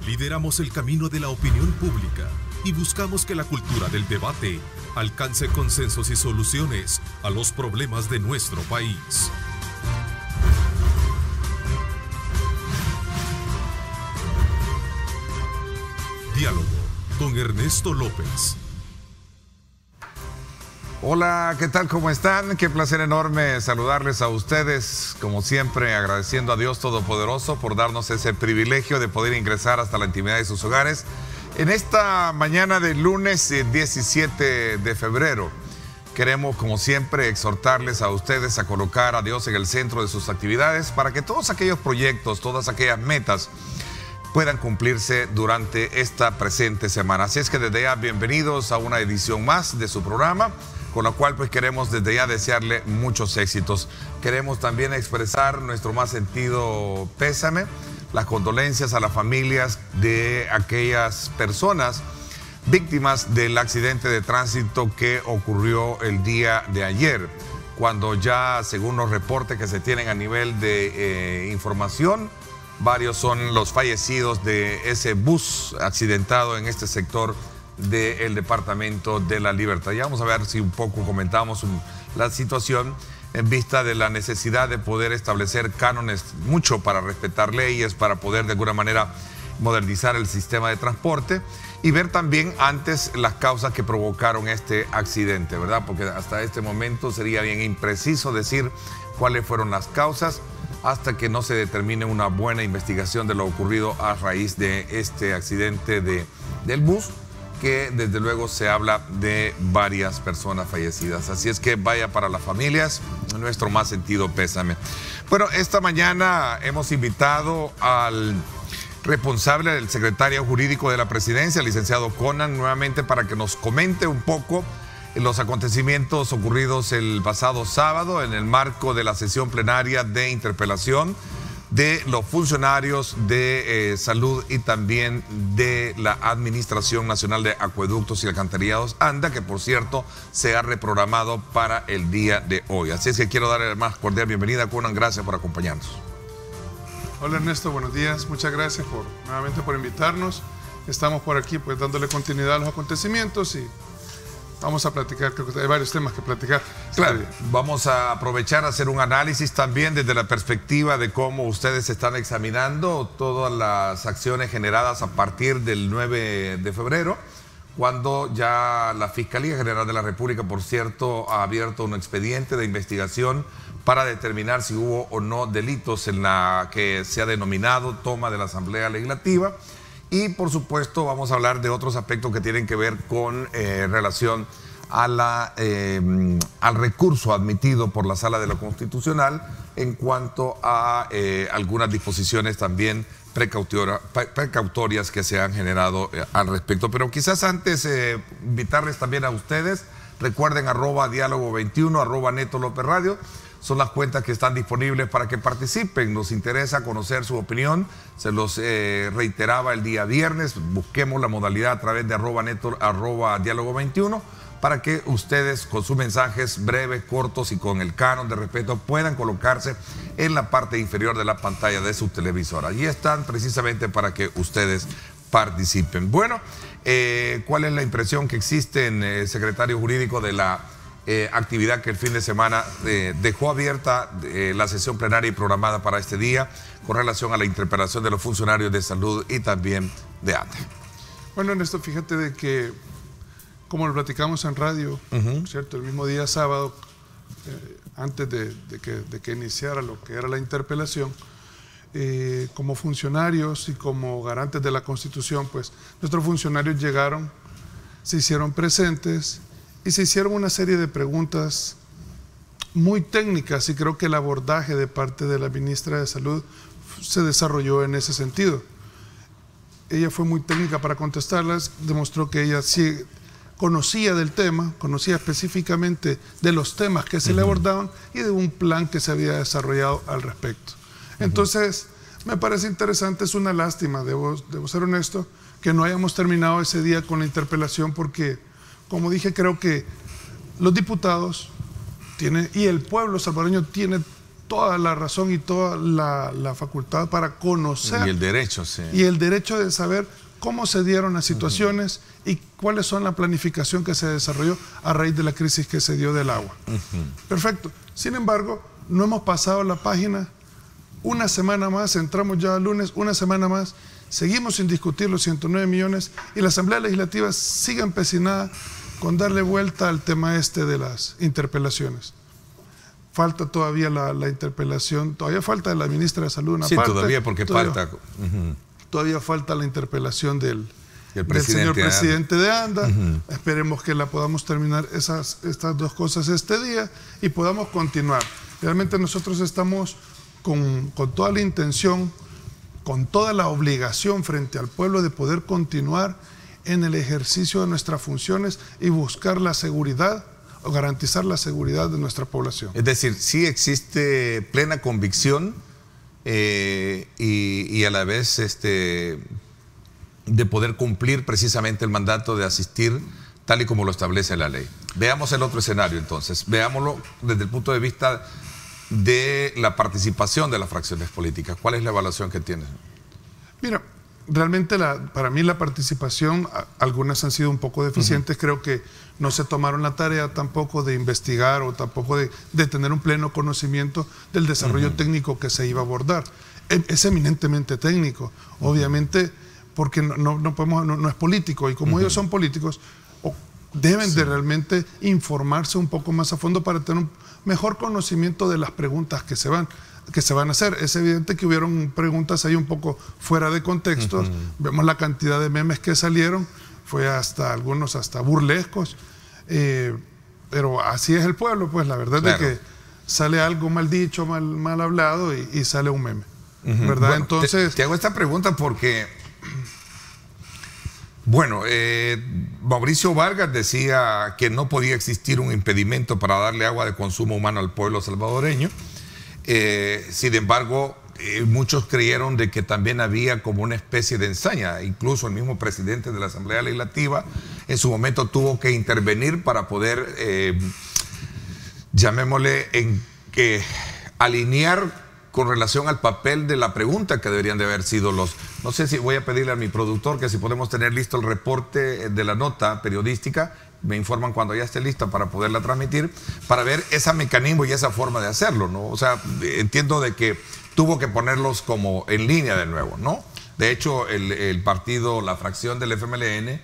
Lideramos el camino de la opinión pública y buscamos que la cultura del debate alcance consensos y soluciones a los problemas de nuestro país. Diálogo con Ernesto López. Hola, ¿qué tal? ¿Cómo están? Qué placer enorme saludarles a ustedes, como siempre agradeciendo a Dios Todopoderoso por darnos ese privilegio de poder ingresar hasta la intimidad de sus hogares en esta mañana de lunes 17 de febrero. Queremos, como siempre, exhortarles a ustedes a colocar a Dios en el centro de sus actividades para que todos aquellos proyectos, todas aquellas metas puedan cumplirse durante esta presente semana. Así es que desde ya bienvenidos a una edición más de su programa, con la cual pues queremos desde ya desearle muchos éxitos. Queremos también expresar nuestro más sentido pésame, las condolencias a las familias de aquellas personas víctimas del accidente de tránsito que ocurrió el día de ayer, cuando ya, según los reportes que se tienen a nivel de información, varios son los fallecidos de ese bus accidentado en este sector del Departamento de la Libertad. Ya vamos a ver si un poco comentamos la situación en vista de la necesidad de poder establecer cánones, mucho para respetar leyes, para poder de alguna manera modernizar el sistema de transporte y ver también antes las causas que provocaron este accidente, ¿verdad? Porque hasta este momento sería bien impreciso decir cuáles fueron las causas hasta que no se determine una buena investigación de lo ocurrido a raíz de este accidente del bus, que desde luego se habla de varias personas fallecidas. Así es que vaya para las familias nuestro más sentido pésame. Bueno, esta mañana hemos invitado al responsable del secretario jurídico de la presidencia, el licenciado Conan, nuevamente para que nos comente un poco los acontecimientos ocurridos el pasado sábado en el marco de la sesión plenaria de interpelación de los funcionarios de salud y también de la Administración Nacional de Acueductos y Alcantarillados, ANDA, que por cierto se ha reprogramado para el día de hoy. Así es que quiero darle la más cordial bienvenida a Conan, gracias por acompañarnos. Hola Ernesto, buenos días, muchas gracias nuevamente por invitarnos. Estamos por aquí pues dándole continuidad a los acontecimientos y vamos a platicar, creo que hay varios temas que platicar. Claro, vamos a aprovechar a hacer un análisis también desde la perspectiva de cómo ustedes están examinando todas las acciones generadas a partir del 9 de febrero, cuando ya la Fiscalía General de la República, por cierto, ha abierto un expediente de investigación para determinar si hubo o no delitos en la que se ha denominado toma de la Asamblea Legislativa. Y por supuesto vamos a hablar de otros aspectos que tienen que ver con relación a al recurso admitido por la Sala de lo Constitucional en cuanto a algunas disposiciones también precautorias que se han generado al respecto. Pero quizás antes invitarles también a ustedes, recuerden @diálogo21, @Neto López Radio. Son las cuentas que están disponibles para que participen. Nos interesa conocer su opinión. Se los reiteraba el día viernes. Busquemos la modalidad a través de @Diálogo21 para que ustedes con sus mensajes breves, cortos y con el canon de respeto puedan colocarse en la parte inferior de la pantalla de su televisor. Allí están precisamente para que ustedes participen. Bueno, ¿cuál es la impresión que existe en el secretario jurídico de la actividad que el fin de semana dejó abierta la sesión plenaria y programada para este día con relación a la interpelación de los funcionarios de salud y también de ANDA? Bueno, Ernesto, fíjate de que, como lo platicamos en radio, ¿cierto? El mismo día sábado, antes de que iniciara lo que era la interpelación, como funcionarios y como garantes de la Constitución, pues nuestros funcionarios llegaron, se hicieron presentes y se hicieron una serie de preguntas muy técnicas, y creo que el abordaje de parte de la ministra de Salud se desarrolló en ese sentido. Ella fue muy técnica para contestarlas, demostró que ella sí conocía del tema, conocía específicamente de los temas que se le abordaban y de un plan que se había desarrollado al respecto. Entonces, me parece interesante, es una lástima, debo ser honesto, que no hayamos terminado ese día con la interpelación, porque, como dije, creo que los diputados y el pueblo salvadoreño tiene toda la razón y toda la facultad para conocer. Y el derecho, sí. Y el derecho de saber cómo se dieron las situaciones y cuáles son la planificación que se desarrolló a raíz de la crisis que se dio del agua. Perfecto. Sin embargo, no hemos pasado la página. Una semana más, entramos ya el lunes, una semana más, seguimos sin discutir los 109 millones y la Asamblea Legislativa sigue empecinada con darle vuelta al tema de las interpelaciones. Falta todavía la interpelación, todavía falta de la ministra de Salud una parte. Sí, todavía porque falta. Todavía falta la interpelación del señor presidente de ANDA. Esperemos que la podamos terminar estas dos cosas este día y podamos continuar. Realmente nosotros estamos con toda la intención, con toda la obligación frente al pueblo de poder continuar en el ejercicio de nuestras funciones y buscar la seguridad o garantizar la seguridad de nuestra población. Es decir, sí existe plena convicción y a la vez de poder cumplir precisamente el mandato de asistir tal y como lo establece la ley. Veamos el otro escenario entonces, veámoslo desde el punto de vista de la participación de las fracciones políticas. ¿Cuál es la evaluación que tienen? Mira, realmente para mí la participación, algunas han sido un poco deficientes. Creo que no se tomaron la tarea tampoco de investigar o tampoco de tener un pleno conocimiento del desarrollo técnico que se iba a abordar. Es eminentemente técnico, obviamente, porque no es político, y como ellos son políticos, deben de realmente informarse un poco más a fondo para tener un mejor conocimiento de las preguntas que se van a hacer. Es evidente que hubieron preguntas ahí un poco fuera de contexto. Vemos la cantidad de memes que salieron, fue algunos hasta burlescos, pero así es el pueblo, pues la verdad es que sale algo mal dicho, mal hablado y sale un meme, ¿verdad? Bueno, entonces te hago esta pregunta porque Mauricio Vargas decía que no podía existir un impedimento para darle agua de consumo humano al pueblo salvadoreño. Sin embargo, muchos creyeron de que también había como una especie de ensaña. Incluso el mismo presidente de la Asamblea Legislativa en su momento tuvo que intervenir para poder, llamémosle, alinear con relación al papel de la pregunta que deberían de haber sido no sé si voy a pedirle a mi productor que si podemos tener listo el reporte de la nota periodística, me informan cuando ya esté lista para poderla transmitir, para ver ese mecanismo y esa forma de hacerlo, ¿no? O sea, entiendo de que tuvo que ponerlos como en línea de nuevo, ¿no? De hecho, el partido, la fracción del FMLN,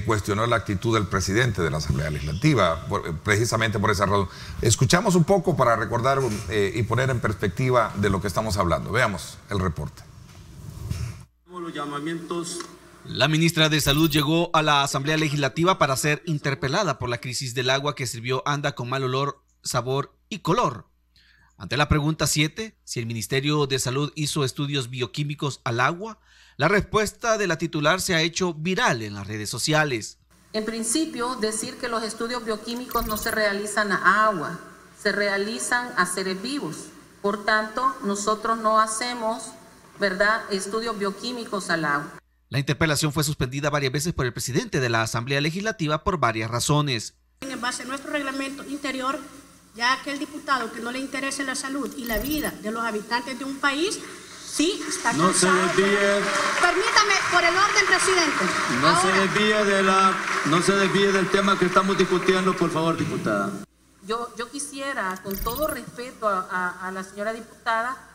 cuestionó la actitud del presidente de la Asamblea Legislativa, precisamente por esa razón. Escuchamos un poco para recordar y poner en perspectiva de lo que estamos hablando. Veamos el reporte. Los llamamientos. La ministra de Salud llegó a la Asamblea Legislativa para ser interpelada por la crisis del agua que sirvió ANDA con mal olor, sabor y color. Ante la pregunta 7, si el Ministerio de Salud hizo estudios bioquímicos al agua, la respuesta de la titular se ha hecho viral en las redes sociales. En principio, decir que los estudios bioquímicos no se realizan a agua, se realizan a seres vivos. Por tanto, nosotros no hacemos, ¿verdad?, estudios bioquímicos al agua. La interpelación fue suspendida varias veces por el presidente de la Asamblea Legislativa por varias razones. En base a nuestro reglamento interior, ya que el diputado que no le interese la salud y la vida de los habitantes de un país, sí está cansado. No se desvíe. Permítame, por el orden, presidente. No se desvíe del tema que estamos discutiendo, por favor, diputada. Yo quisiera, con todo respeto a la señora diputada,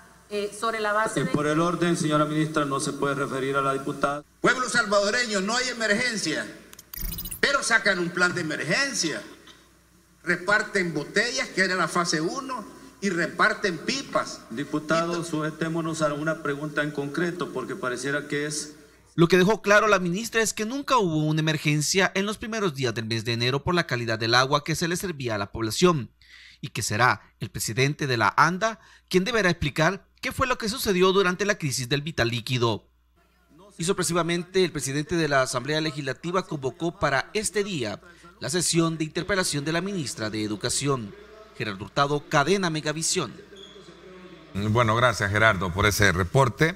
sobre la base de... Por el orden, señora ministra, no se puede referir a la diputada. Pueblo salvadoreño, no hay emergencia, pero sacan un plan de emergencia. Reparten botellas, que era la fase 1, y reparten pipas. Diputado, sujetémonos a una pregunta en concreto, porque pareciera que es... Lo que dejó claro la ministra es que nunca hubo una emergencia en los primeros días del mes de enero por la calidad del agua que se le servía a la población, y que será el presidente de la ANDA quien deberá explicar qué fue lo que sucedió durante la crisis del vital líquido. Y sorpresivamente, el presidente de la Asamblea Legislativa convocó para este día la sesión de interpelación de la ministra de Educación, Gerardo Hurtado, Cadena Megavisión. Bueno, gracias Gerardo por ese reporte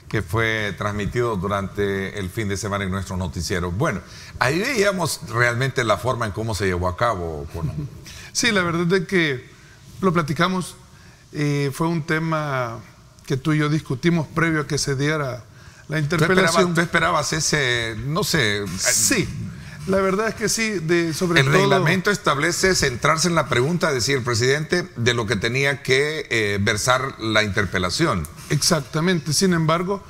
que fue transmitido durante el fin de semana en nuestros noticieros. Bueno, ahí veíamos realmente la forma en cómo se llevó a cabo. Sí, la verdad es que lo platicamos. Fue un tema que tú y yo discutimos previo a que se diera la interpelación. ¿Tú esperabas ese, no sé? Sí, la verdad es que sí. Sobre el todo, reglamento establece centrarse en la pregunta, decía el presidente, de lo que tenía que versar la interpelación. Exactamente. Sin embargo,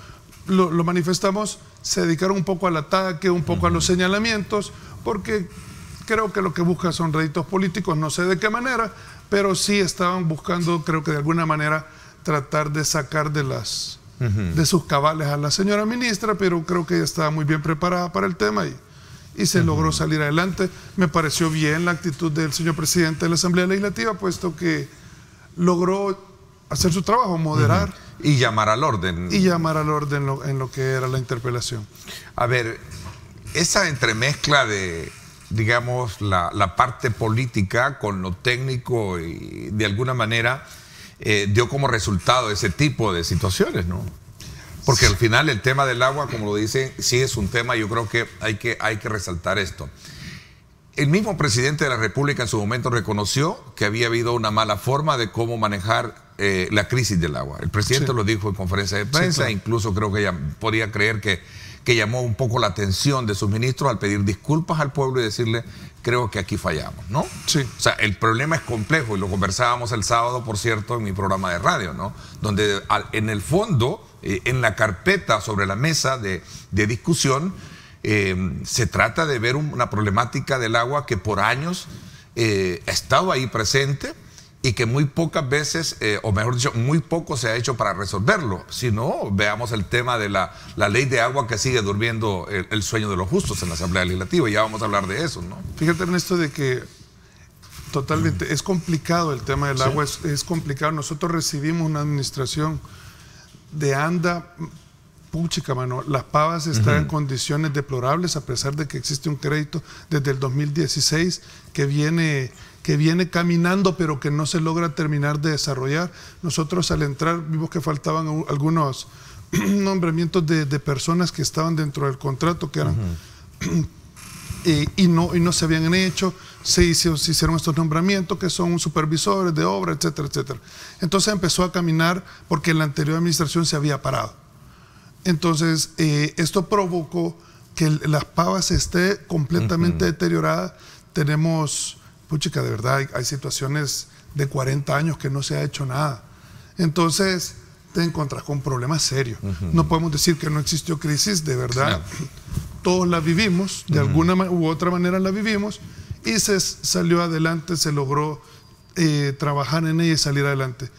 lo manifestamos, se dedicaron un poco al ataque, un poco a los señalamientos, porque creo que lo que buscan son réditos políticos, no sé de qué manera, pero sí estaban buscando, creo que de alguna manera, tratar de sacar de sus cabales a la señora ministra, pero creo que ella estaba muy bien preparada para el tema y se logró salir adelante. Me pareció bien la actitud del señor presidente de la Asamblea Legislativa, puesto que logró hacer su trabajo, moderar. Y llamar al orden. Y llamar al orden en lo que era la interpelación. A ver, esa entremezcla de, digamos, la parte política con lo técnico y de alguna manera dio como resultado ese tipo de situaciones, ¿no? Porque al final el tema del agua, como lo dicen, sí es un tema, yo creo que hay que resaltar esto. El mismo presidente de la República en su momento reconoció que había habido una mala forma de cómo manejar la crisis del agua. El presidente lo dijo en conferencia de prensa, incluso creo que ya podía creer que llamó un poco la atención de sus ministros al pedir disculpas al pueblo y decirle, creo que aquí fallamos, ¿no? Sí. O sea, el problema es complejo y lo conversábamos el sábado, por cierto, en mi programa de radio, ¿no? Donde en el fondo, en la carpeta sobre la mesa de discusión, se trata de ver una problemática del agua que por años ha estado ahí presente y que muy pocas veces, o mejor dicho, muy poco se ha hecho para resolverlo. Si no, veamos el tema de la ley de agua que sigue durmiendo el sueño de los justos en la Asamblea Legislativa. Ya vamos a hablar de eso, ¿no? Fíjate, Ernesto, de que totalmente es complicado el tema del agua, es complicado. Nosotros recibimos una administración de ANDA, puchica, mano, Las Pavas está en condiciones deplorables, a pesar de que existe un crédito desde el 2016 que viene caminando, pero que no se logra terminar de desarrollar. Nosotros al entrar vimos que faltaban algunos nombramientos de personas que estaban dentro del contrato, que eran y no se habían hecho. Se hicieron estos nombramientos que son supervisores de obra, etcétera, etcétera. Entonces empezó a caminar porque en la anterior administración se había parado. Entonces esto provocó que Las Pavas esté completamente deteriorada. Tenemos, puchica, de verdad, hay situaciones de 40 años que no se ha hecho nada. Entonces te encontrás con problemas serios. No podemos decir que no existió crisis, de verdad. Todos la vivimos, de alguna u otra manera la vivimos, y se salió adelante, se logró trabajar en ella y salir adelante.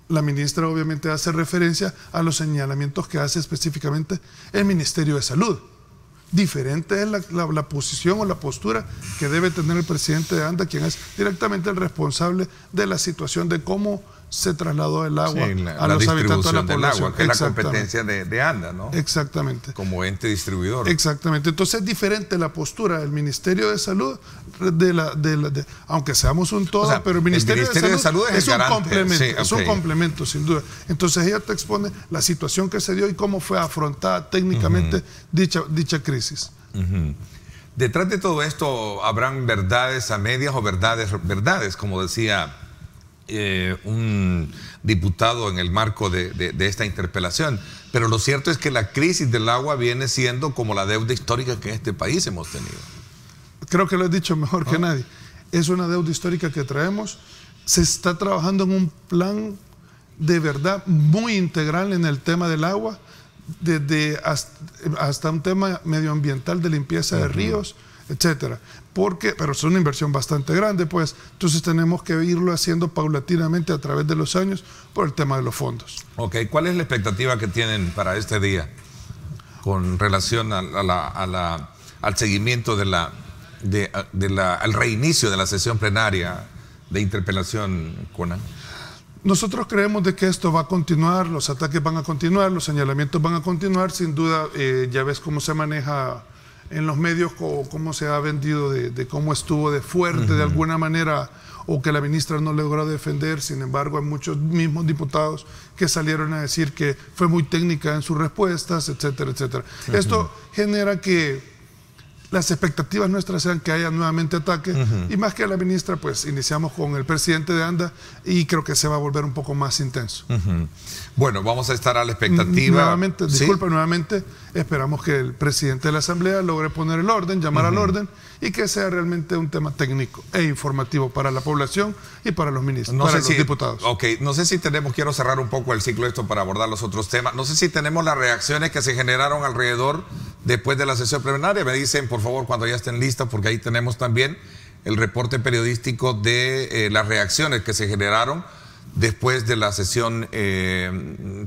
La ministra obviamente hace referencia a los señalamientos que hace específicamente el Ministerio de Salud. Diferente es la posición o la postura que debe tener el presidente de ANDA, quien es directamente el responsable de la situación de cómo se trasladó el agua a los habitantes de la población. Del agua, que es la competencia de ANDA, ¿no? Exactamente. Como ente distribuidor. Exactamente. Entonces es diferente la postura del Ministerio de Salud, aunque seamos un todo, pero el Ministerio de Salud es un complemento, es un complemento, sin duda. Entonces ella te expone la situación que se dio y cómo fue afrontada técnicamente dicha crisis. Detrás de todo esto, ¿habrán verdades a medias o verdades, como decía un diputado en el marco de esta interpelación? Pero lo cierto es que la crisis del agua viene siendo como la deuda histórica que en este país hemos tenido. Creo que lo he dicho mejor que nadie. Es una deuda histórica que traemos. Se está trabajando en un plan de verdad muy integral en el tema del agua, desde hasta un tema medioambiental de limpieza de ríos, etcétera. Pero es una inversión bastante grande, pues. Entonces tenemos que irlo haciendo paulatinamente a través de los años por el tema de los fondos. Ok, ¿cuál es la expectativa que tienen para este día con relación al seguimiento al reinicio de la sesión plenaria de interpelación, Conan? Nosotros creemos de que esto va a continuar, los ataques van a continuar, los señalamientos van a continuar, sin duda. Ya ves cómo se maneja en los medios, cómo se ha vendido de cómo estuvo de fuerte de alguna manera, o que la ministra no logró defender. Sin embargo, hay muchos mismos diputados que salieron a decir que fue muy técnica en sus respuestas, etcétera, etcétera. Esto genera que las expectativas nuestras sean que haya nuevamente ataques, y más que a la ministra, pues iniciamos con el presidente de ANDA y creo que se va a volver un poco más intenso. Bueno, vamos a estar a la expectativa. Nuevamente, disculpa, nuevamente esperamos que el presidente de la Asamblea logre poner el orden, llamar al orden, y que sea realmente un tema técnico e informativo para la población y para los ministros, para los diputados. Ok, no sé si quiero cerrar un poco el ciclo esto para abordar los otros temas. No sé si tenemos las reacciones que se generaron alrededor después de la sesión plenaria. Me dicen, por favor, cuando ya estén listos, porque ahí tenemos también el reporte periodístico de las reacciones que se generaron después de la sesión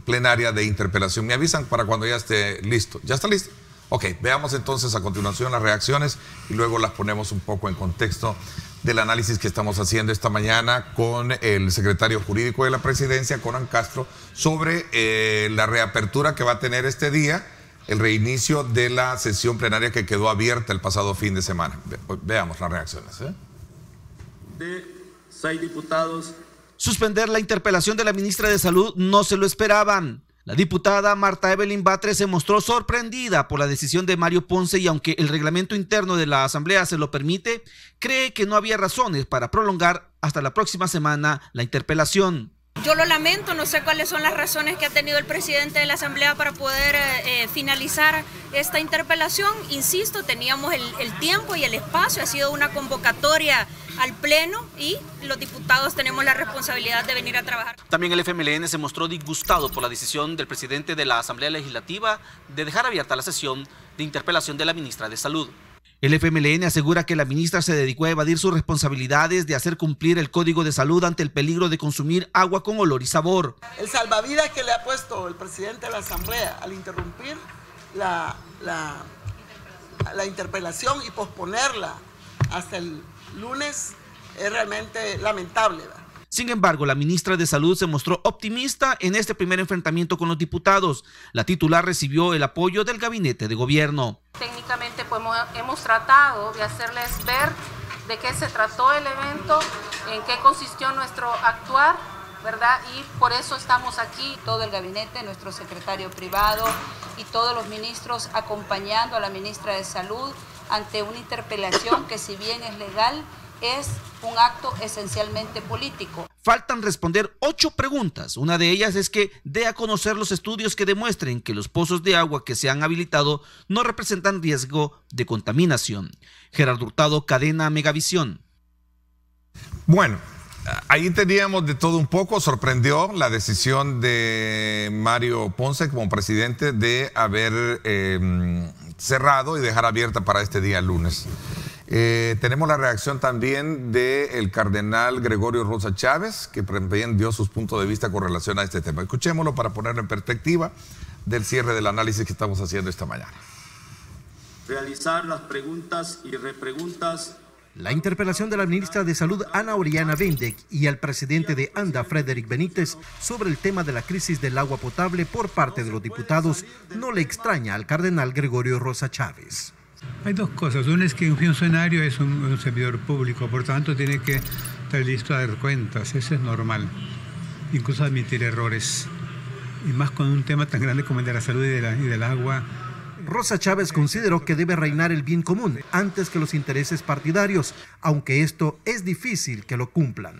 plenaria de interpelación. Me avisan para cuando ya esté listo. ¿Ya está listo? Ok, veamos entonces a continuación las reacciones y luego las ponemos un poco en contexto del análisis que estamos haciendo esta mañana con el secretario jurídico de la presidencia, Conan Castro, sobre la reapertura que va a tener este día, el reinicio de la sesión plenaria que quedó abierta el pasado fin de semana. Veamos las reacciones. De 6 diputados. Suspender la interpelación de la ministra de Salud no se lo esperaban. La diputada Marta Evelyn Batres se mostró sorprendida por la decisión de Mario Ponce y aunque el reglamento interno de la Asamblea se lo permite, cree que no había razones para prolongar hasta la próxima semana la interpelación. Yo lo lamento, no sé cuáles son las razones que ha tenido el presidente de la Asamblea para poder finalizar esta interpelación. Insisto, teníamos el tiempo y el espacio, ha sido una convocatoria al Pleno y los diputados tenemos la responsabilidad de venir a trabajar. También el FMLN se mostró disgustado por la decisión del presidente de la Asamblea Legislativa de dejar abierta la sesión de interpelación de la ministra de Salud. El FMLN asegura que la ministra se dedicó a evadir sus responsabilidades de hacer cumplir el Código de Salud ante el peligro de consumir agua con olor y sabor. El salvavidas que le ha puesto el presidente de la Asamblea al interrumpir la interpelación y posponerla hasta el lunes es realmente lamentable, ¿verdad? Sin embargo, la ministra de Salud se mostró optimista en este primer enfrentamiento con los diputados. La titular recibió el apoyo del gabinete de gobierno. Técnicamente pues, hemos tratado de hacerles ver de qué se trató el evento, en qué consistió nuestro actuar, ¿verdad? Y por eso estamos aquí. Todo el gabinete, nuestro secretario privado y todos los ministros acompañando a la ministra de Salud ante una interpelación que, si bien es legal, es un acto esencialmente político. Faltan responder 8 preguntas. Una de ellas es que dé a conocer los estudios que demuestren que los pozos de agua que se han habilitado no representan riesgo de contaminación. Gerardo Hurtado, Cadena Megavisión. Bueno, ahí teníamos de todo un poco. Sorprendió la decisión de Mario Ponce como presidente de haber cerrado y dejar abierta para este día lunes. Tenemos la reacción también del cardenal Gregorio Rosa Chávez, que también dio sus puntos de vista con relación a este tema. Escuchémoslo para ponerlo en perspectiva del cierre del análisis que estamos haciendo esta mañana. Realizar las preguntas y repreguntas. La interpelación de la ministra de Salud, Ana Oriana Vendek, y al presidente de ANDA, Frederick Benítez, sobre el tema de la crisis del agua potable por parte de los diputados, no le extraña al cardenal Gregorio Rosa Chávez. Hay dos cosas. Una es que un funcionario es un servidor público, por tanto tiene que estar listo a dar cuentas, eso es normal. Incluso admitir errores. Y más con un tema tan grande como el de la salud y del agua. Rosa Chávez consideró que debe reinar el bien común antes que los intereses partidarios, aunque esto es difícil que lo cumplan.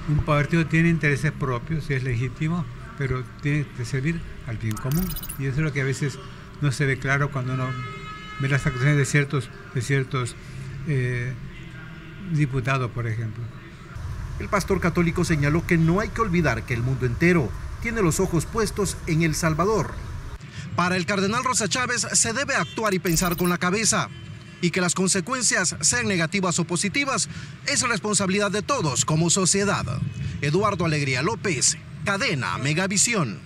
Un partido tiene intereses propios, es legítimo, pero tiene que servir al bien común. Y eso es lo que a veces no se ve claro cuando uno ve las actuaciones de ciertos diputados, por ejemplo. El pastor católico señaló que no hay que olvidar que el mundo entero tiene los ojos puestos en El Salvador. Para el cardenal Rosa Chávez se debe actuar y pensar con la cabeza, y que las consecuencias sean negativas o positivas es responsabilidad de todos como sociedad. Eduardo Alegría López, Cadena Megavisión.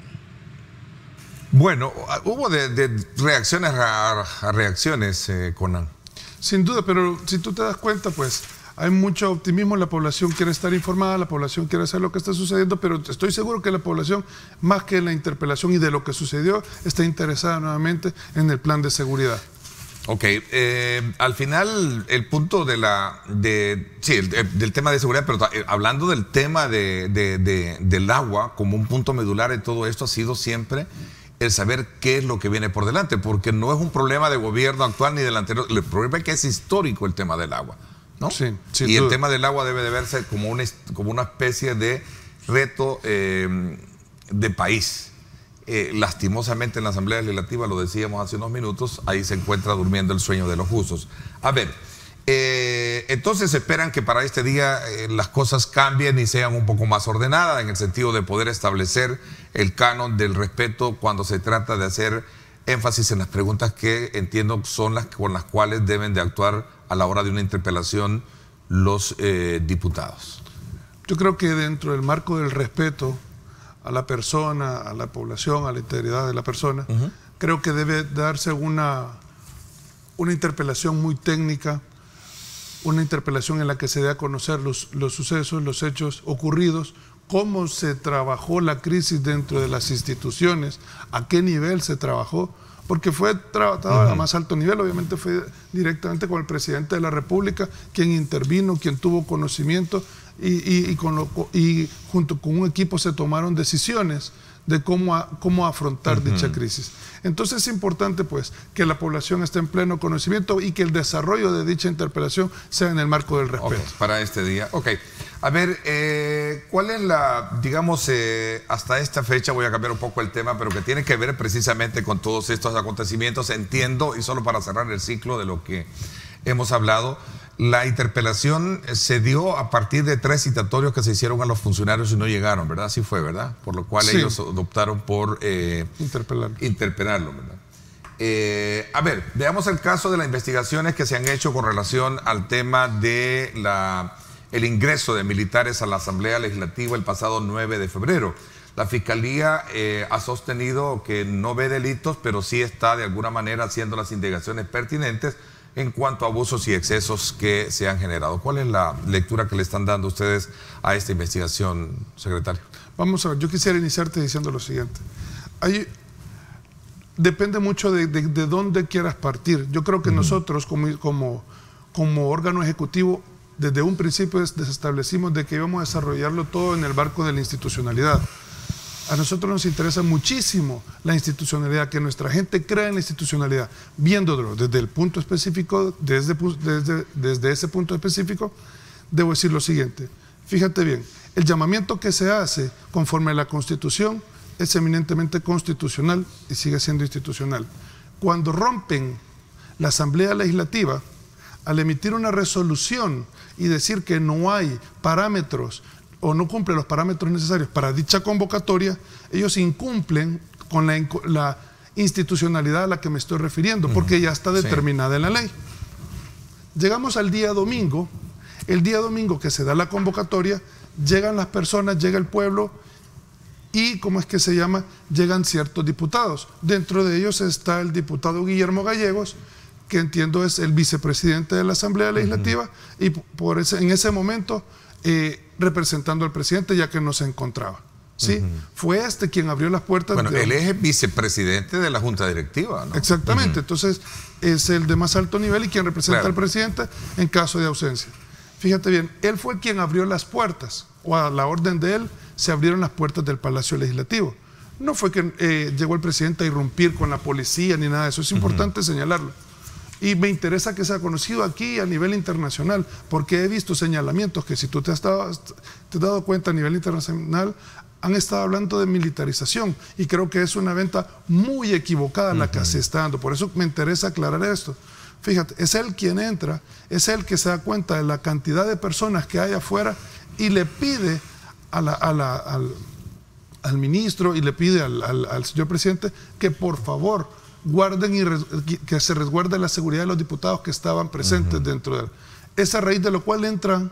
Bueno, hubo de reacciones a reacciones, Conan. Sin duda, pero si tú te das cuenta, pues hay mucho optimismo, la población quiere estar informada, la población quiere saber lo que está sucediendo, pero estoy seguro que la población, más que en la interpelación y de lo que sucedió, está interesada nuevamente en el plan de seguridad. Ok, al final el punto del tema de seguridad, pero hablando del tema del agua como un punto medular en todo esto, ha sido siempre el saber qué es lo que viene por delante, porque no es un problema de gobierno actual ni del anterior, el problema es que es histórico el tema del agua, ¿no? Sí, y el tema del agua debe de verse como una especie de reto de país. Lastimosamente en la Asamblea Legislativa, lo decíamos hace unos minutos, ahí se encuentra durmiendo el sueño de los justos. A ver, entonces esperan que para este día las cosas cambien y sean un poco más ordenadas en el sentido de poder establecer el canon del respeto cuando se trata de hacer énfasis en las preguntas que entiendo son las con las cuales deben de actuar a la hora de una interpelación los diputados. Yo creo que dentro del marco del respeto a la persona, a la población, a la integridad de la persona, creo que debe darse una interpelación muy técnica, una interpelación en la que se dé a conocer los sucesos, los hechos ocurridos, cómo se trabajó la crisis dentro de las instituciones, a qué nivel se trabajó, porque fue tratado a más alto nivel, obviamente fue directamente con el presidente de la República, quien intervino, quien tuvo conocimiento y junto con un equipo se tomaron decisiones de cómo afrontar dicha crisis. Entonces es importante pues que la población esté en pleno conocimiento y que el desarrollo de dicha interpelación sea en el marco del respeto. Para este día, a ver, ¿cuál es la, digamos, hasta esta fecha, voy a cambiar un poco el tema, pero que tiene que ver precisamente con todos estos acontecimientos? Entiendo, y solo para cerrar el ciclo de lo que hemos hablado, la interpelación se dio a partir de 3 citatorios que se hicieron a los funcionarios y no llegaron, ¿verdad? Así fue, ¿verdad? Por lo cual ellos optaron por interpelarlo, ¿verdad? A ver, veamos el caso de las investigaciones que se han hecho con relación al tema de el ingreso de militares a la Asamblea Legislativa el pasado 9 de febrero. La Fiscalía ha sostenido que no ve delitos, pero sí está de alguna manera haciendo las indagaciones pertinentes en cuanto a abusos y excesos que se han generado. ¿Cuál es la lectura que le están dando ustedes a esta investigación, secretario? Vamos a ver, yo quisiera iniciarte diciendo lo siguiente. Depende mucho de dónde quieras partir. Yo creo que nosotros como órgano ejecutivo, desde un principio establecimos de que íbamos a desarrollarlo todo en el marco de la institucionalidad. A nosotros nos interesa muchísimo la institucionalidad, que nuestra gente crea en la institucionalidad, viéndolo desde el punto específico, desde ese punto específico, debo decir lo siguiente. Fíjate bien, el llamamiento que se hace conforme a la Constitución es eminentemente constitucional y sigue siendo institucional. Cuando rompen la Asamblea Legislativa, al emitir una resolución y decir que no hay parámetros o no cumple los parámetros necesarios para dicha convocatoria, ellos incumplen con la institucionalidad a la que me estoy refiriendo, porque ya está determinada en la ley. Llegamos al día domingo, el día domingo que se da la convocatoria, llegan las personas, llega el pueblo y, ¿cómo es que se llama? Llegan ciertos diputados. Dentro de ellos está el diputado Guillermo Gallegos, que entiendo es el vicepresidente de la Asamblea Legislativa, y en ese momento representando al presidente, ya que no se encontraba. ¿Sí? Fue quien abrió las puertas. Bueno, él es el vicepresidente de la Junta Directiva, ¿no? Exactamente, entonces es el de más alto nivel y quien representa al presidente en caso de ausencia. Fíjate bien, él fue quien abrió las puertas, o a la orden de él se abrieron las puertas del Palacio Legislativo. No fue que llegó el presidente a irrumpir con la policía ni nada de eso, es importante señalarlo. Y me interesa que sea conocido aquí a nivel internacional, porque he visto señalamientos que, si tú te has dado cuenta, a nivel internacional han estado hablando de militarización, y creo que es una venta muy equivocada la que se está dando. Por eso me interesa aclarar esto. Fíjate, es él quien entra, es él que se da cuenta de la cantidad de personas que hay afuera y le pide al ministro y le pide al señor presidente que por favor guarden que se resguarde la seguridad de los diputados que estaban presentes dentro de él. Es a raíz de lo cual entran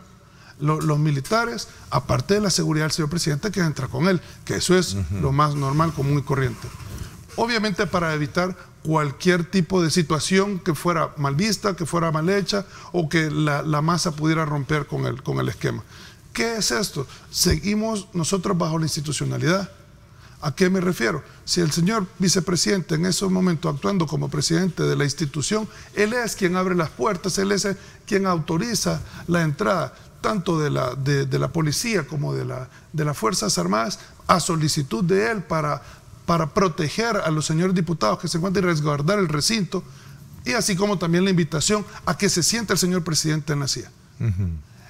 los militares, aparte de la seguridad del señor presidente, que entra con él, que eso es lo más normal, común y corriente. Obviamente para evitar cualquier tipo de situación que fuera mal vista, que fuera mal hecha, o que la masa pudiera romper con el esquema. ¿Qué es esto? Seguimos nosotros bajo la institucionalidad. ¿A qué me refiero? Si el señor vicepresidente en ese momento, actuando como presidente de la institución, él es quien abre las puertas, él es quien autoriza la entrada tanto de la policía como de las Fuerzas Armadas, a solicitud de él para para proteger a los señores diputados que se encuentran y resguardar el recinto, y así como también la invitación a que se siente el señor presidente en la silla.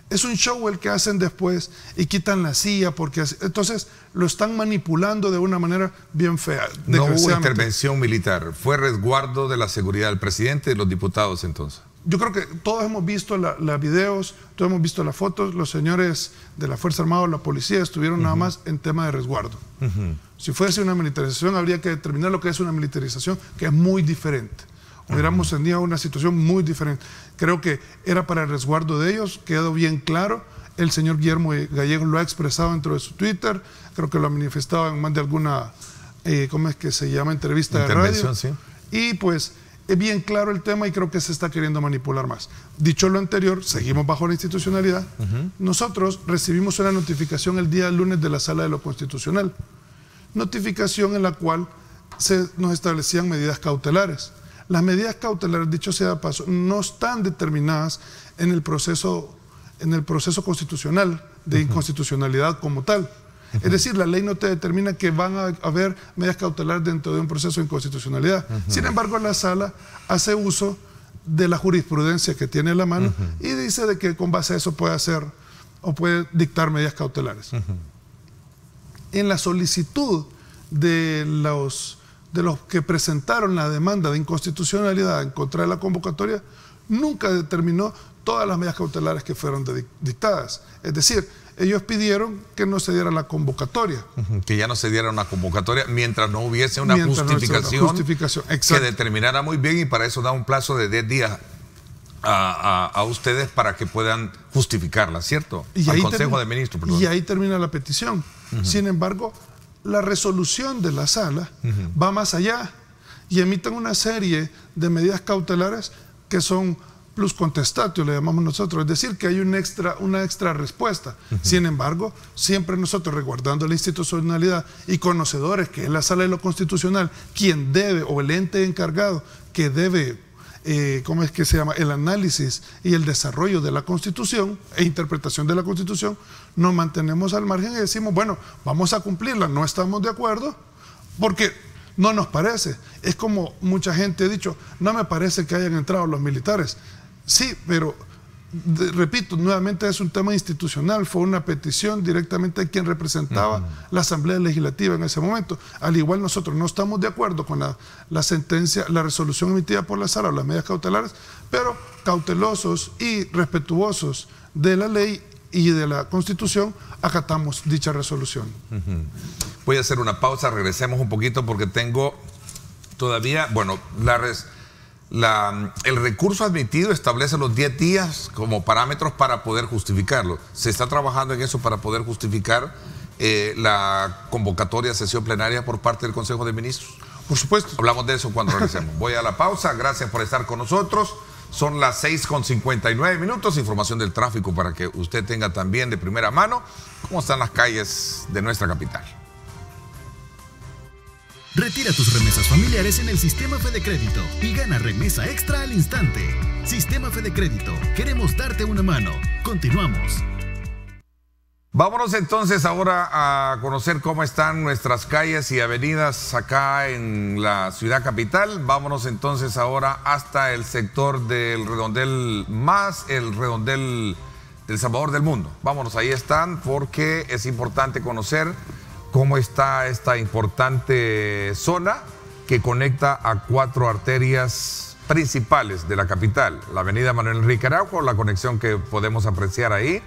Es un show el que hacen después y quitan la silla, porque entonces lo están manipulando de una manera bien fea. No hubo intervención militar, fue resguardo de la seguridad del presidente y de los diputados entonces. Yo creo que todos hemos visto los videos, todos hemos visto las fotos, los señores de la Fuerza Armada o la policía estuvieron nada más en tema de resguardo. Si fuese una militarización, habría que determinar lo que es una militarización, que es muy diferente. Hubiéramos tenido una situación muy diferente. Creo que era para el resguardo de ellos, quedó bien claro. El señor Guillermo Gallegos lo ha expresado dentro de su Twitter, creo que lo ha manifestado en más de alguna, ¿cómo es que se llama? Entrevista de radio. Sí. Y pues es bien claro el tema y creo que se está queriendo manipular más. Dicho lo anterior, seguimos bajo la institucionalidad. Nosotros recibimos una notificación el día lunes de la Sala de lo Constitucional. Notificación en la cual nos establecían medidas cautelares. Las medidas cautelares, dicho sea de paso, no están determinadas en el proceso constitucional de inconstitucionalidad como tal. Es decir, la ley no te determina que van a haber medidas cautelares dentro de un proceso de inconstitucionalidad. Sin embargo, la sala hace uso de la jurisprudencia que tiene a la mano y dice de que con base a eso puede hacer o puede dictar medidas cautelares. En la solicitud de los que presentaron la demanda de inconstitucionalidad en contra de la convocatoria, nunca determinó todas las medidas cautelares que fueron dictadas. Es decir, ellos pidieron que no se diera la convocatoria. Que ya no se diera una convocatoria mientras no hubiese una justificación que determinara muy bien, y para eso da un plazo de 10 días a ustedes para que puedan justificarla, ¿cierto? Y al Consejo de Ministros. Perdón. Y ahí termina la petición. Sin embargo, la resolución de la sala va más allá y emiten una serie de medidas cautelares que son plus contestatio, le llamamos nosotros, es decir, que hay una extra respuesta. Sin embargo, siempre nosotros, resguardando la institucionalidad y conocedores que es la Sala de lo Constitucional quien debe, o el ente encargado que debe, ¿cómo es que se llama?, el análisis y el desarrollo de la Constitución e interpretación de la Constitución, nos mantenemos al margen y decimos, bueno, vamos a cumplirla, no estamos de acuerdo, porque no nos parece. Es como mucha gente ha dicho, no me parece que hayan entrado los militares. Sí, pero repito, nuevamente es un tema institucional, fue una petición directamente de quien representaba la Asamblea Legislativa en ese momento. Al igual nosotros no estamos de acuerdo con la sentencia, la resolución emitida por la sala o las medidas cautelares, pero cautelosos y respetuosos de la ley y de la Constitución, acatamos dicha resolución. Voy a hacer una pausa, regresemos un poquito porque tengo todavía, bueno, el recurso admitido establece los 10 días como parámetros para poder justificarlo. Se está trabajando en eso para poder justificar la convocatoria a sesión plenaria por parte del Consejo de Ministros. Por supuesto. Hablamos de eso cuando regresemos. Voy a la pausa, gracias por estar con nosotros. Son las 6:59, información del tráfico para que usted tenga también de primera mano cómo están las calles de nuestra capital. Retira tus remesas familiares en el Sistema Fede Crédito y gana remesa extra al instante. Sistema Fede Crédito, queremos darte una mano. Continuamos. Vámonos entonces ahora a conocer cómo están nuestras calles y avenidas acá en la ciudad capital. Vámonos entonces ahora hasta el sector del Redondel más el Redondel del Salvador del Mundo. Vámonos, ahí están, porque es importante conocer cómo está esta importante zona que conecta a 4 arterias principales de la capital. La avenida Manuel Enrique Araujo, la conexión que podemos apreciar ahí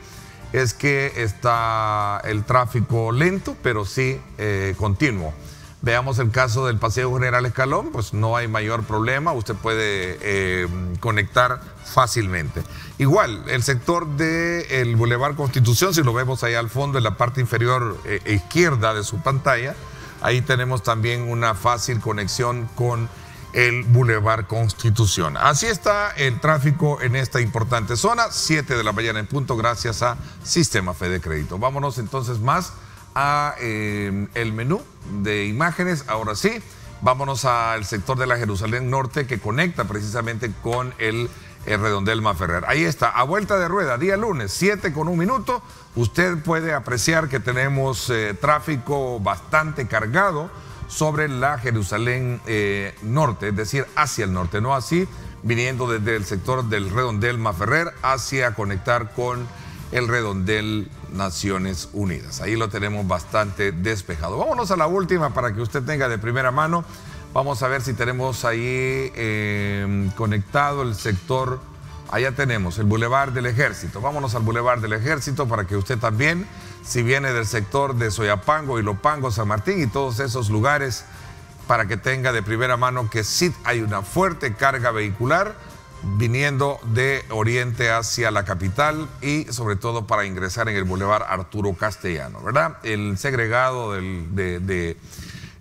es que está el tráfico lento, pero sí continuo. Veamos el caso del Paseo General Escalón, pues no hay mayor problema, usted puede conectar fácilmente. Igual, el sector del Boulevard Constitución, si lo vemos ahí al fondo, en la parte inferior izquierda de su pantalla, ahí tenemos también una fácil conexión con el Boulevard Constitución. Así está el tráfico en esta importante zona, 7 de la mañana en punto, gracias a Sistema Fede Crédito. Vámonos entonces más a el menú de imágenes. Ahora sí, vámonos al sector de la Jerusalén Norte, que conecta precisamente con el Redondel Maferrer. Ahí está, a vuelta de rueda, día lunes, 7:01. Usted puede apreciar que tenemos tráfico bastante cargado sobre la Jerusalén norte, es decir, hacia el norte, no así viniendo desde el sector del redondel Maferrer hacia conectar con el redondel Naciones Unidas. Ahí lo tenemos bastante despejado. Vámonos a la última para que usted tenga de primera mano. Vamos a ver si tenemos ahí conectado el sector. Allá tenemos el Boulevard del Ejército. Vámonos al Boulevard del Ejército para que usted también, si viene del sector de Soyapango, Ilopango, San Martín y todos esos lugares, para que tenga de primera mano que sí hay una fuerte carga vehicular viniendo de oriente hacia la capital y sobre todo para ingresar en el Boulevard Arturo Castellano, ¿verdad? El segregado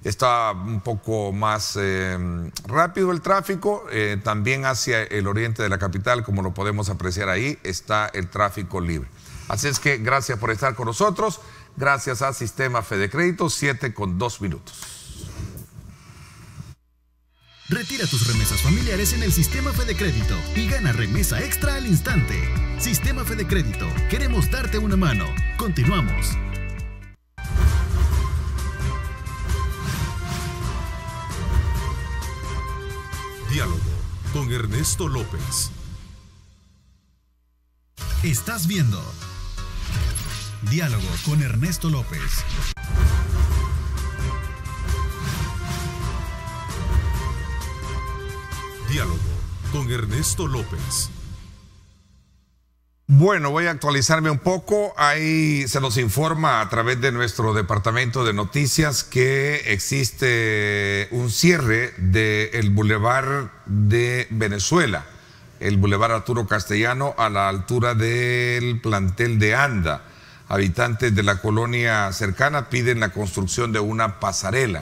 está un poco más rápido el tráfico, también hacia el oriente de la capital, como lo podemos apreciar ahí, está el tráfico libre. Así es que gracias por estar con nosotros, gracias a Sistema Fede Crédito, 7:02. Retira tus remesas familiares en el Sistema Fede Crédito y gana remesa extra al instante. Sistema Fede Crédito, queremos darte una mano. Continuamos. Diálogo con Ernesto López. Estás viendo Diálogo con Ernesto López. Diálogo con Ernesto López. Bueno, voy a actualizarme un poco. Ahí se nos informa a través de nuestro departamento de noticias que existe un cierre del Boulevard de Venezuela, el Boulevard Arturo Castellano, a la altura del plantel de Anda. Habitantes de la colonia cercana piden la construcción de una pasarela.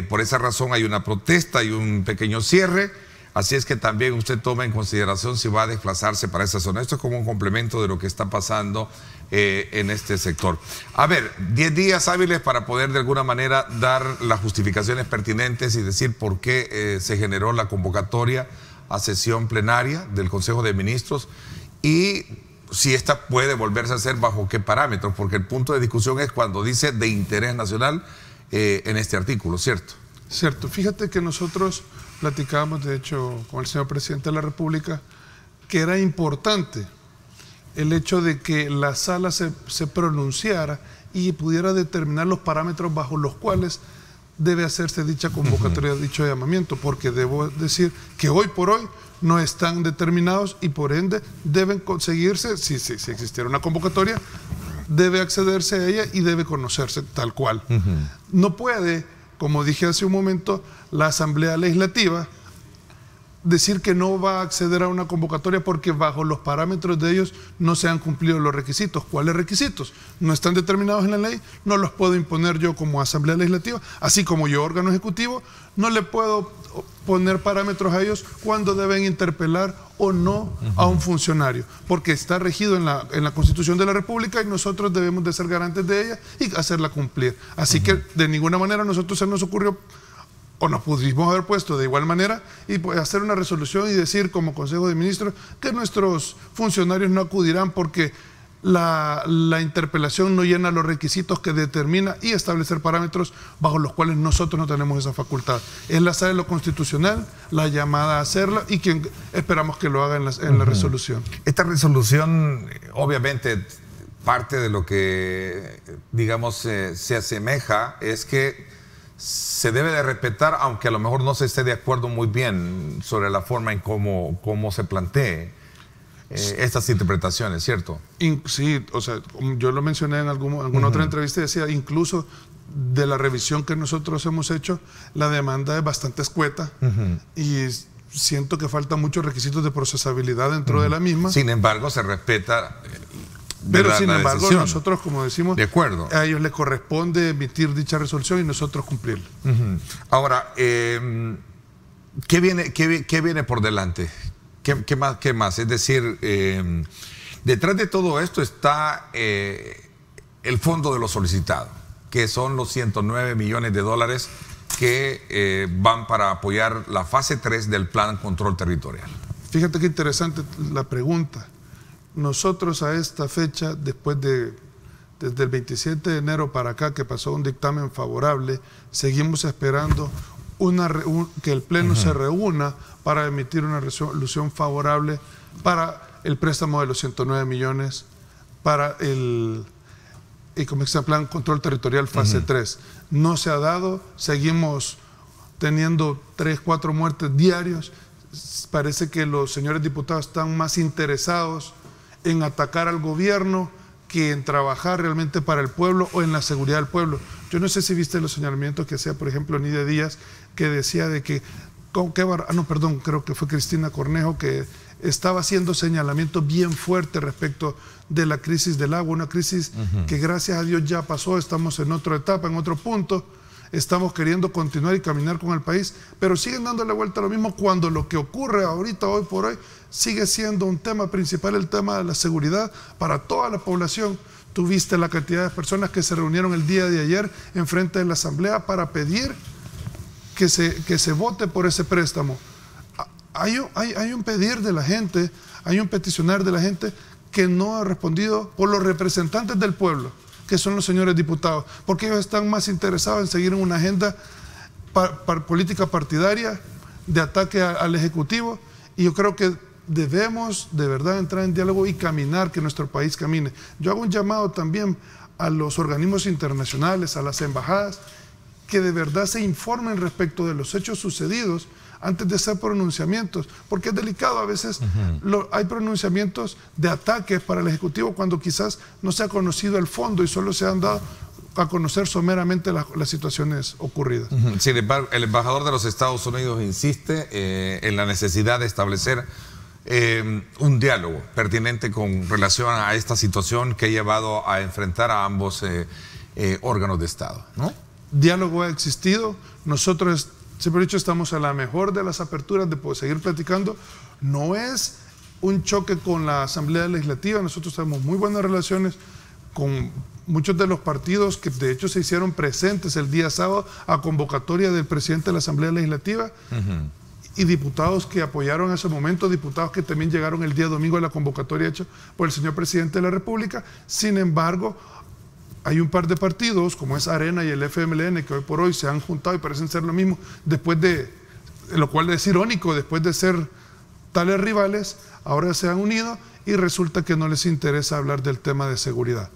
Por esa razón hay una protesta y un pequeño cierre. Así es que también usted toma en consideración si va a desplazarse para esa zona. Esto es como un complemento de lo que está pasando en este sector. A ver, 10 días hábiles para poder de alguna manera dar las justificaciones pertinentes y decir por qué se generó la convocatoria a sesión plenaria del Consejo de Ministros y si esta puede volverse a hacer bajo qué parámetros, porque el punto de discusión es cuando dice de interés nacional en este artículo, ¿cierto? Cierto. Fíjate que nosotros platicábamos, de hecho, con el señor presidente de la República, que era importante el hecho de que la sala se pronunciara y pudiera determinar los parámetros bajo los cuales debe hacerse dicha convocatoria, dicho llamamiento, porque debo decir que hoy por hoy no están determinados y por ende deben conseguirse, si existiera una convocatoria, debe accederse a ella y debe conocerse tal cual. No puede, como dije hace un momento, la Asamblea Legislativa decir que no va a acceder a una convocatoria porque bajo los parámetros de ellos no se han cumplido los requisitos. ¿Cuáles requisitos? No están determinados en la ley, no los puedo imponer yo como Asamblea Legislativa, así como yo, órgano ejecutivo, no le puedo poner parámetros a ellos cuando deben interpelar o no a un funcionario, porque está regido en la Constitución de la República y nosotros debemos de ser garantes de ella y hacerla cumplir. Así que de ninguna manera a nosotros se nos ocurrió o nos pudimos haber puesto de igual manera y pues hacer una resolución y decir como Consejo de Ministros que nuestros funcionarios no acudirán porque la interpelación no llena los requisitos que determina y establecer parámetros bajo los cuales nosotros no tenemos esa facultad. Es la sala de lo constitucional, la llamada a hacerla y quien esperamos que lo haga en la resolución. Esta resolución, obviamente, parte de lo que, digamos, se asemeja es que se debe de respetar, aunque a lo mejor no se esté de acuerdo muy bien sobre la forma en cómo se plantee estas interpretaciones, ¿cierto? Sí, o sea, yo lo mencioné en alguna otra entrevista y decía, incluso de la revisión que nosotros hemos hecho, la demanda es bastante escueta y siento que faltan muchos requisitos de procesabilidad dentro de la misma. Sin embargo, se respeta. Pero sin embargo, nosotros, como decimos, de acuerdo, a ellos les corresponde emitir dicha resolución y nosotros cumplirla. Ahora, ¿qué viene por delante? ¿Qué más? Es decir, detrás de todo esto está el fondo de lo solicitado, que son los 109 millones de dólares que van para apoyar la fase 3 del Plan Control Territorial. Fíjate qué interesante la pregunta. Nosotros a esta fecha, después de desde el 27 de enero para acá, que pasó un dictamen favorable, seguimos esperando que el Pleno se reúna para emitir una resolución favorable para el préstamo de los 109 millones para el plan control territorial fase 3. No se ha dado, seguimos teniendo 3, 4 muertes diarios. Parece que los señores diputados están más interesados en atacar al gobierno que en trabajar realmente para el pueblo o en la seguridad del pueblo. Yo no sé si viste los señalamientos que hacía, por ejemplo, Nidia Díaz, que decía de que, creo que fue Cristina Cornejo, que estaba haciendo señalamientos bien fuertes respecto de la crisis del agua, una crisis que gracias a Dios ya pasó, estamos en otra etapa, en otro punto, estamos queriendo continuar y caminar con el país, pero siguen dándole vuelta a lo mismo cuando lo que ocurre ahorita, hoy por hoy, sigue siendo un tema principal, el tema de la seguridad para toda la población. Tuviste la cantidad de personas que se reunieron el día de ayer en frente de la Asamblea para pedir que se vote por ese préstamo. Hay un pedir de la gente, hay un peticionar de la gente que no ha respondido por los representantes del pueblo, que son los señores diputados, porque ellos están más interesados en seguir en una agenda política partidaria de ataque al Ejecutivo, y yo creo que debemos de verdad entrar en diálogo y caminar, que nuestro país camine. Yo hago un llamado también a los organismos internacionales, a las embajadas, que de verdad se informen respecto de los hechos sucedidos antes de hacer pronunciamientos, porque es delicado a veces, hay pronunciamientos de ataques para el Ejecutivo cuando quizás no se ha conocido el fondo y solo se han dado a conocer someramente las situaciones ocurridas. Sin embargo, el embajador de los Estados Unidos insiste en la necesidad de establecer un diálogo pertinente con relación a esta situación que ha llevado a enfrentar a ambos órganos de Estado, ¿no? Diálogo ha existido, nosotros siempre he dicho, estamos a la mejor de las aperturas de poder seguir platicando. No es un choque con la Asamblea Legislativa, nosotros tenemos muy buenas relaciones con muchos de los partidos que de hecho se hicieron presentes el día sábado a convocatoria del presidente de la Asamblea Legislativa y diputados que apoyaron en ese momento, diputados que también llegaron el día domingo a la convocatoria hecha por el señor presidente de la República. Sin embargo, hay un par de partidos, como es Arena y el FMLN, que hoy por hoy se han juntado y parecen ser lo mismo, después de, lo cual es irónico, después de ser tales rivales, ahora se han unido y resulta que no les interesa hablar del tema de seguridad.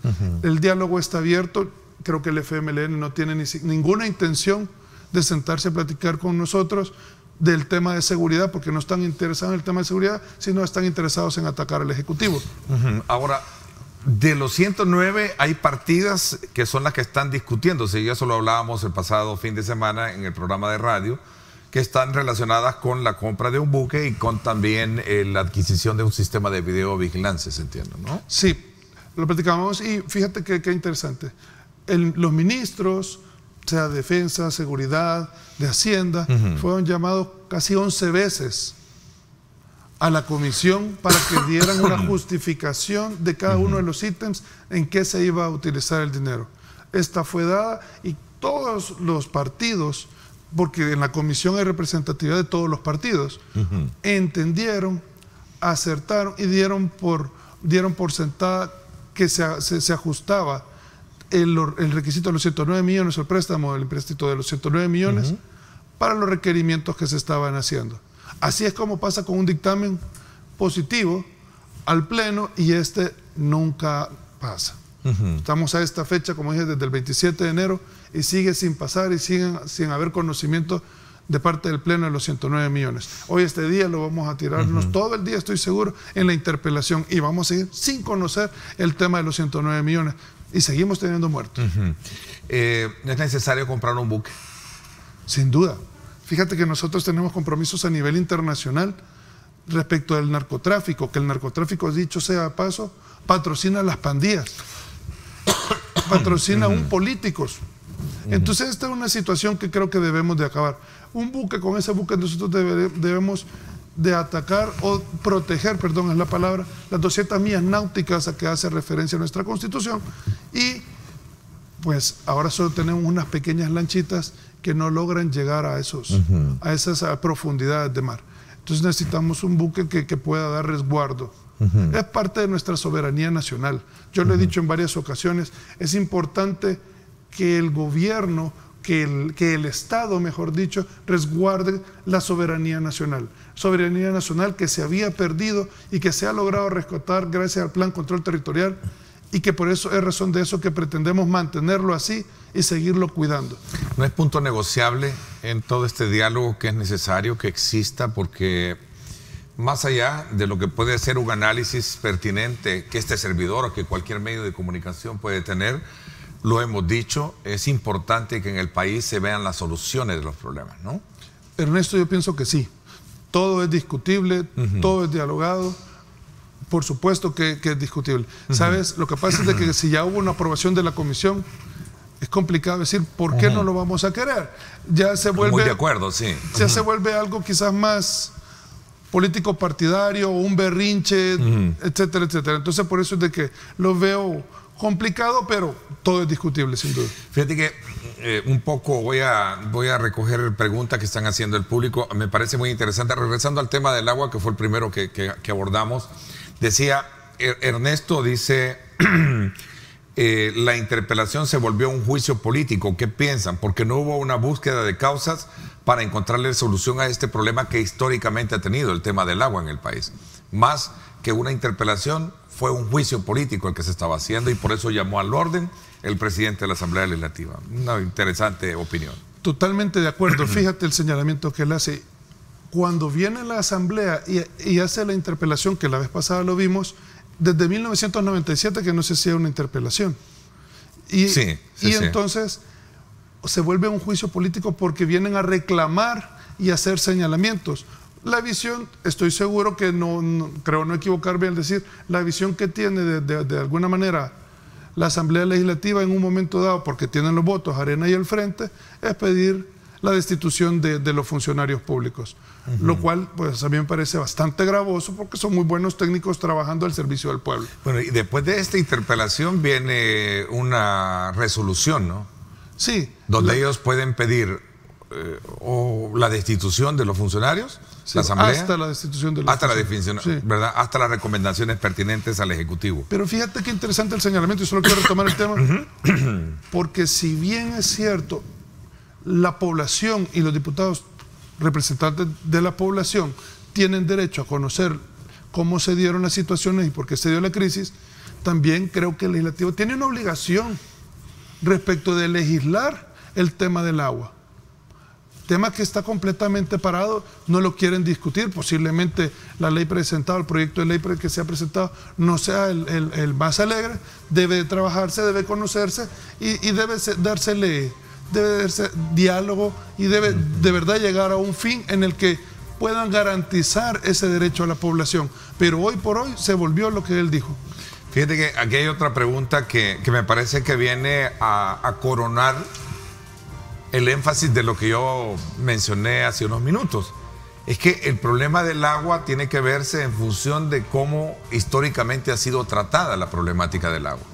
El diálogo está abierto, creo que el FMLN no tiene ninguna intención de sentarse a platicar con nosotros del tema de seguridad, porque no están interesados en el tema de seguridad, sino están interesados en atacar al Ejecutivo. Ahora, de los 109 hay partidas que son las que están discutiéndose, y eso lo hablábamos el pasado fin de semana en el programa de radio, que están relacionadas con la compra de un buque y con también la adquisición de un sistema de videovigilancia, se entiende, ¿no? Sí, lo platicábamos y fíjate qué interesante. Los ministros, sea Defensa, Seguridad, de Hacienda, fueron llamados casi 11 veces a la comisión para que dieran una justificación de cada uno de los ítems en qué se iba a utilizar el dinero. Esta fue dada y todos los partidos, porque en la comisión hay representatividad de todos los partidos, entendieron, acertaron y dieron por sentada que se ajustaba el requisito de los 109 millones, el préstamo del empréstito de los 109 millones, para los requerimientos que se estaban haciendo. Así es como pasa con un dictamen positivo al Pleno y este nunca pasa. Estamos a esta fecha, como dije, desde el 27 de enero y sigue sin pasar y siguen sin haber conocimiento de parte del Pleno de los 109 millones. Hoy este día lo vamos a tirarnos todo el día, estoy seguro, en la interpelación y vamos a seguir sin conocer el tema de los 109 millones y seguimos teniendo muertos. ¿Es necesario comprar un buque? Sin duda. Fíjate que nosotros tenemos compromisos a nivel internacional respecto del narcotráfico, que el narcotráfico, dicho sea de paso, patrocina a las pandillas, patrocina a políticos. Entonces esta es una situación que creo que debemos de acabar. Un buque, con ese buque nosotros debemos de atacar o proteger, perdón, es la palabra, las 200 millas náuticas a que hace referencia nuestra Constitución y pues ahora solo tenemos unas pequeñas lanchitas que no logran llegar a esas profundidades de mar. Entonces necesitamos un buque que pueda dar resguardo. Es parte de nuestra soberanía nacional. Yo lo he dicho en varias ocasiones, es importante que el gobierno, que el Estado, mejor dicho, resguarde la soberanía nacional. Soberanía nacional que se había perdido y que se ha logrado rescatar gracias al Plan Control Territorial, y que por eso es razón de eso que pretendemos mantenerlo así y seguirlo cuidando. ¿No es punto negociable en todo este diálogo que es necesario que exista? Porque más allá de lo que puede ser un análisis pertinente que este servidor o que cualquier medio de comunicación puede tener, lo hemos dicho, es importante que en el país se vean las soluciones de los problemas, ¿no? Ernesto, yo pienso que sí. Todo es discutible, todo es dialogado. Por supuesto que es discutible. ¿Sabes? Lo que pasa es de que si ya hubo una aprobación de la comisión, es complicado decir por qué no lo vamos a querer. Ya se vuelve... Muy de acuerdo, sí. Ya se vuelve algo quizás más político partidario, un berrinche, etcétera, etcétera. Entonces por eso es de que lo veo complicado, pero todo es discutible, sin duda. Fíjate que un poco voy a recoger preguntas que están haciendo el público. Me parece muy interesante. Regresando al tema del agua, que fue el primero que abordamos. Decía, Ernesto dice, la interpelación se volvió un juicio político. ¿Qué piensan? Porque no hubo una búsqueda de causas para encontrarle solución a este problema que históricamente ha tenido el tema del agua en el país. Más que una interpelación, fue un juicio político el que se estaba haciendo, y por eso llamó al orden el presidente de la Asamblea Legislativa. Una interesante opinión. Totalmente de acuerdo. Fíjate el señalamiento que él hace. Cuando viene la Asamblea y hace la interpelación, que la vez pasada lo vimos, desde 1997 que no se hacía una interpelación. Y entonces se vuelve un juicio político porque vienen a reclamar y a hacer señalamientos. La visión, estoy seguro que creo no equivocarme al decir, la visión que tiene de alguna manera la Asamblea Legislativa en un momento dado, porque tienen los votos Arena y el Frente, es pedir la destitución de los funcionarios públicos. Lo cual, pues a mí me parece bastante gravoso, porque son muy buenos técnicos trabajando al servicio del pueblo. Bueno, y después de esta interpelación viene una resolución, ¿no? Sí. Donde ellos pueden pedir o la destitución de los funcionarios, la Asamblea. Hasta la destitución de los hasta funcionarios. la definición, ¿verdad? Hasta las recomendaciones pertinentes al Ejecutivo. Pero fíjate qué interesante el señalamiento, y solo quiero retomar el tema, porque si bien es cierto, la población y los diputados representantes de la población tienen derecho a conocer cómo se dieron las situaciones y por qué se dio la crisis, también creo que el legislativo tiene una obligación respecto de legislar el tema del agua. Tema que está completamente parado, no lo quieren discutir. Posiblemente la ley presentada, el proyecto de ley que se ha presentado, no sea el más alegre. Debe de trabajarse, debe conocerse y debe dársele diálogo, y debe de verdad llegar a un fin en el que puedan garantizar ese derecho a la población. Pero hoy por hoy se volvió lo que él dijo. Fíjate que aquí hay otra pregunta que me parece que viene a coronar el énfasis de lo que yo mencioné hace unos minutos. Es que el problema del agua tiene que verse en función de cómo históricamente ha sido tratada la problemática del agua,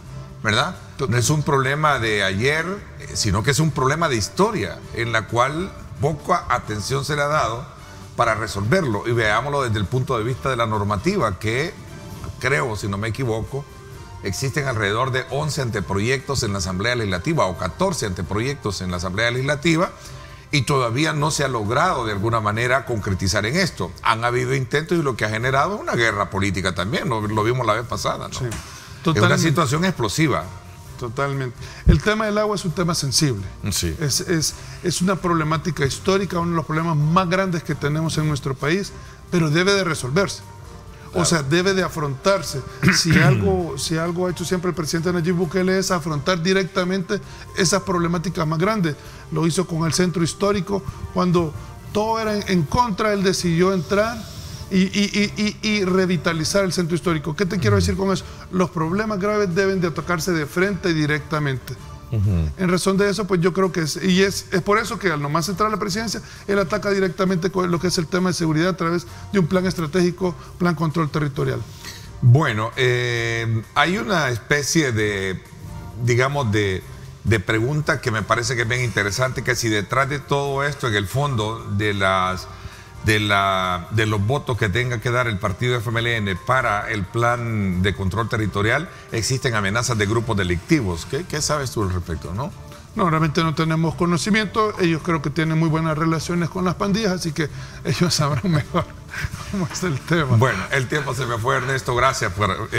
¿verdad? No es un problema de ayer, sino que es un problema de historia, en la cual poca atención se le ha dado para resolverlo. Y veámoslo desde el punto de vista de la normativa, que creo, si no me equivoco, existen alrededor de 11 anteproyectos en la Asamblea Legislativa o 14 anteproyectos en la Asamblea Legislativa, y todavía no se ha logrado de alguna manera concretizar en esto. Han habido intentos, y lo que ha generado una guerra política también, lo vimos la vez pasada, ¿no? Sí, es una situación explosiva. Totalmente. El tema del agua es un tema sensible. Sí. Es una problemática histórica, uno de los problemas más grandes que tenemos en nuestro país, pero debe de resolverse. O sea, debe de afrontarse. Si algo ha hecho siempre el presidente Nayib Bukele es afrontar directamente esas problemáticas más grandes. Lo hizo con el centro histórico. Cuando todo era en contra, él decidió entrar y revitalizar el centro histórico. ¿Qué te quiero decir con eso? Los problemas graves deben de atacarse de frente y directamente. En razón de eso, pues yo creo que es por eso que al nomás entrar a la presidencia, él ataca directamente con lo que es el tema de seguridad a través de un plan estratégico, plan control territorial. Bueno, hay una especie de, digamos, de pregunta que me parece que es bien interesante, que si detrás de todo esto, en el fondo de las de los votos que tenga que dar el partido FMLN para el plan de control territorial, existen amenazas de grupos delictivos. ¿Qué sabes tú al respecto, no? No, realmente no tenemos conocimiento. Ellos creo que tienen muy buenas relaciones con las pandillas, así que ellos sabrán mejor cómo es el tema. Bueno, el tiempo se me fue, Ernesto. Gracias por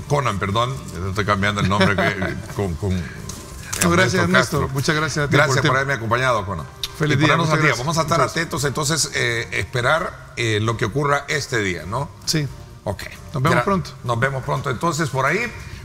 Conan, perdón. Estoy cambiando el nombre no, gracias, Ernesto. Muchas gracias a ti. Gracias por haberme acompañado, Conan. Feliz día. Vamos a estar atentos, entonces, esperar lo que ocurra este día, ¿no? Sí. Ok. Nos vemos pronto. Nos vemos pronto, entonces, por ahí.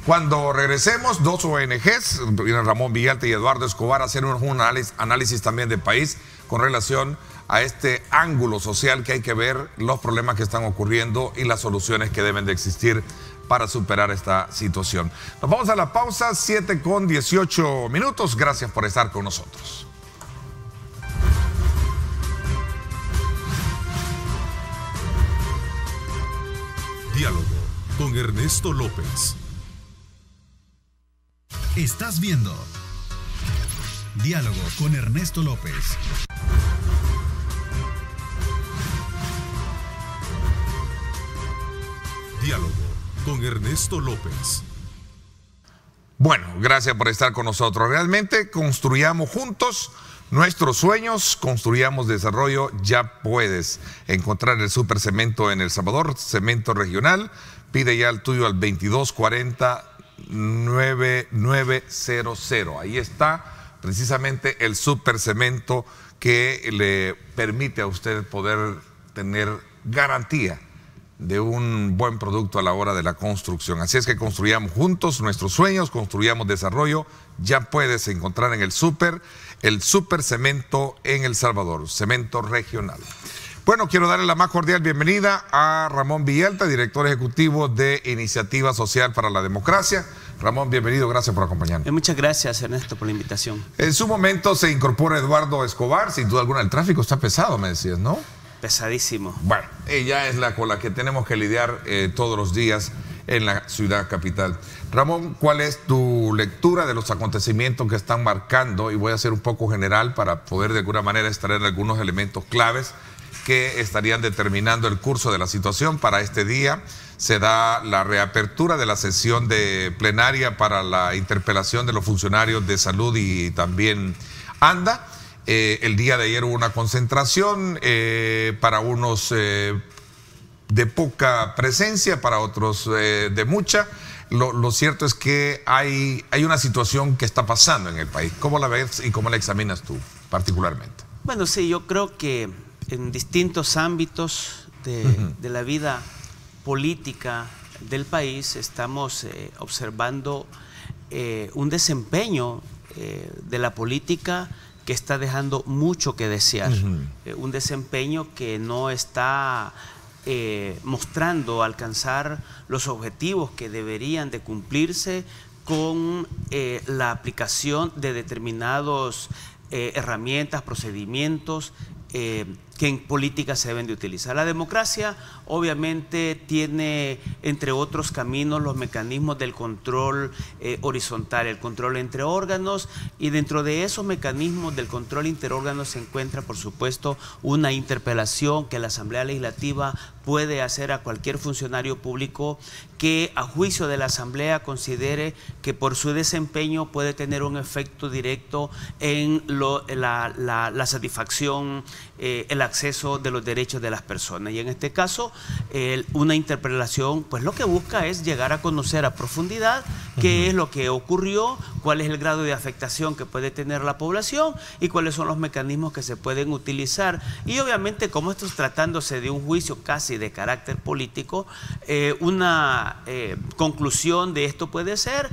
Cuando regresemos, 2 ONGs, Ramón Villalta y Eduardo Escobar, a hacer un análisis también de país con relación a este ángulo social que hay que ver, los problemas que están ocurriendo y las soluciones que deben de existir para superar esta situación. Nos vamos a la pausa, 7:18. Gracias por estar con nosotros. Diálogo con Ernesto López. Estás viendo Diálogo con Ernesto López. Diálogo con Ernesto López. Bueno, gracias por estar con nosotros. Realmente construyamos juntos nuestros sueños, construyamos desarrollo. Ya puedes encontrar el Super Cemento en El Salvador, cemento regional. Pide ya el tuyo al 2240-9900. Ahí está precisamente el Super Cemento que le permite a usted poder tener garantía de un buen producto a la hora de la construcción. Así es que construyamos juntos nuestros sueños, construyamos desarrollo. Ya puedes encontrar en el Super Cemento en El Salvador, cemento regional. Bueno, quiero darle la más cordial bienvenida a Ramón Villalta, director ejecutivo de Iniciativa Social para la Democracia. Ramón, bienvenido, gracias por acompañarnos. Muchas gracias, Ernesto, por la invitación. En su momento se incorpora Eduardo Escobar, sin duda alguna el tráfico está pesado, me decías, ¿no? Pesadísimo. Bueno, ella es la con la que tenemos que lidiar todos los días en la ciudad capital. Ramón, ¿cuál es tu lectura de los acontecimientos que están marcando? Y voy a ser un poco general para poder de alguna manera extraer algunos elementos claves que estarían determinando el curso de la situación. Para este día se da la reapertura de la sesión de plenaria para la interpelación de los funcionarios de salud y también ANDA. El día de ayer hubo una concentración para unos de poca presencia, para otros de mucha. Lo cierto es que hay una situación que está pasando en el país. ¿Cómo la ves y cómo la examinas tú particularmente? Bueno, sí, yo creo que en distintos ámbitos de la vida política del país estamos observando un desempeño de la política que está dejando mucho que desear, un desempeño que no está mostrando alcanzar los objetivos que deberían de cumplirse con la aplicación de determinados herramientas, procedimientos que en política se deben de utilizar. La democracia obviamente tiene, entre otros caminos, los mecanismos del control horizontal, el control entre órganos, y dentro de esos mecanismos del control interórganos se encuentra, por supuesto, una interpelación que la Asamblea Legislativa puede hacer a cualquier funcionario público que a juicio de la Asamblea considere que por su desempeño puede tener un efecto directo en la satisfacción, el acceso de los derechos de las personas. Y en este caso, una interpelación, pues lo que busca es llegar a conocer a profundidad qué es lo que ocurrió, cuál es el grado de afectación que puede tener la población y cuáles son los mecanismos que se pueden utilizar. Y obviamente, como esto es tratándose de un juicio casi de carácter político, una conclusión de esto puede ser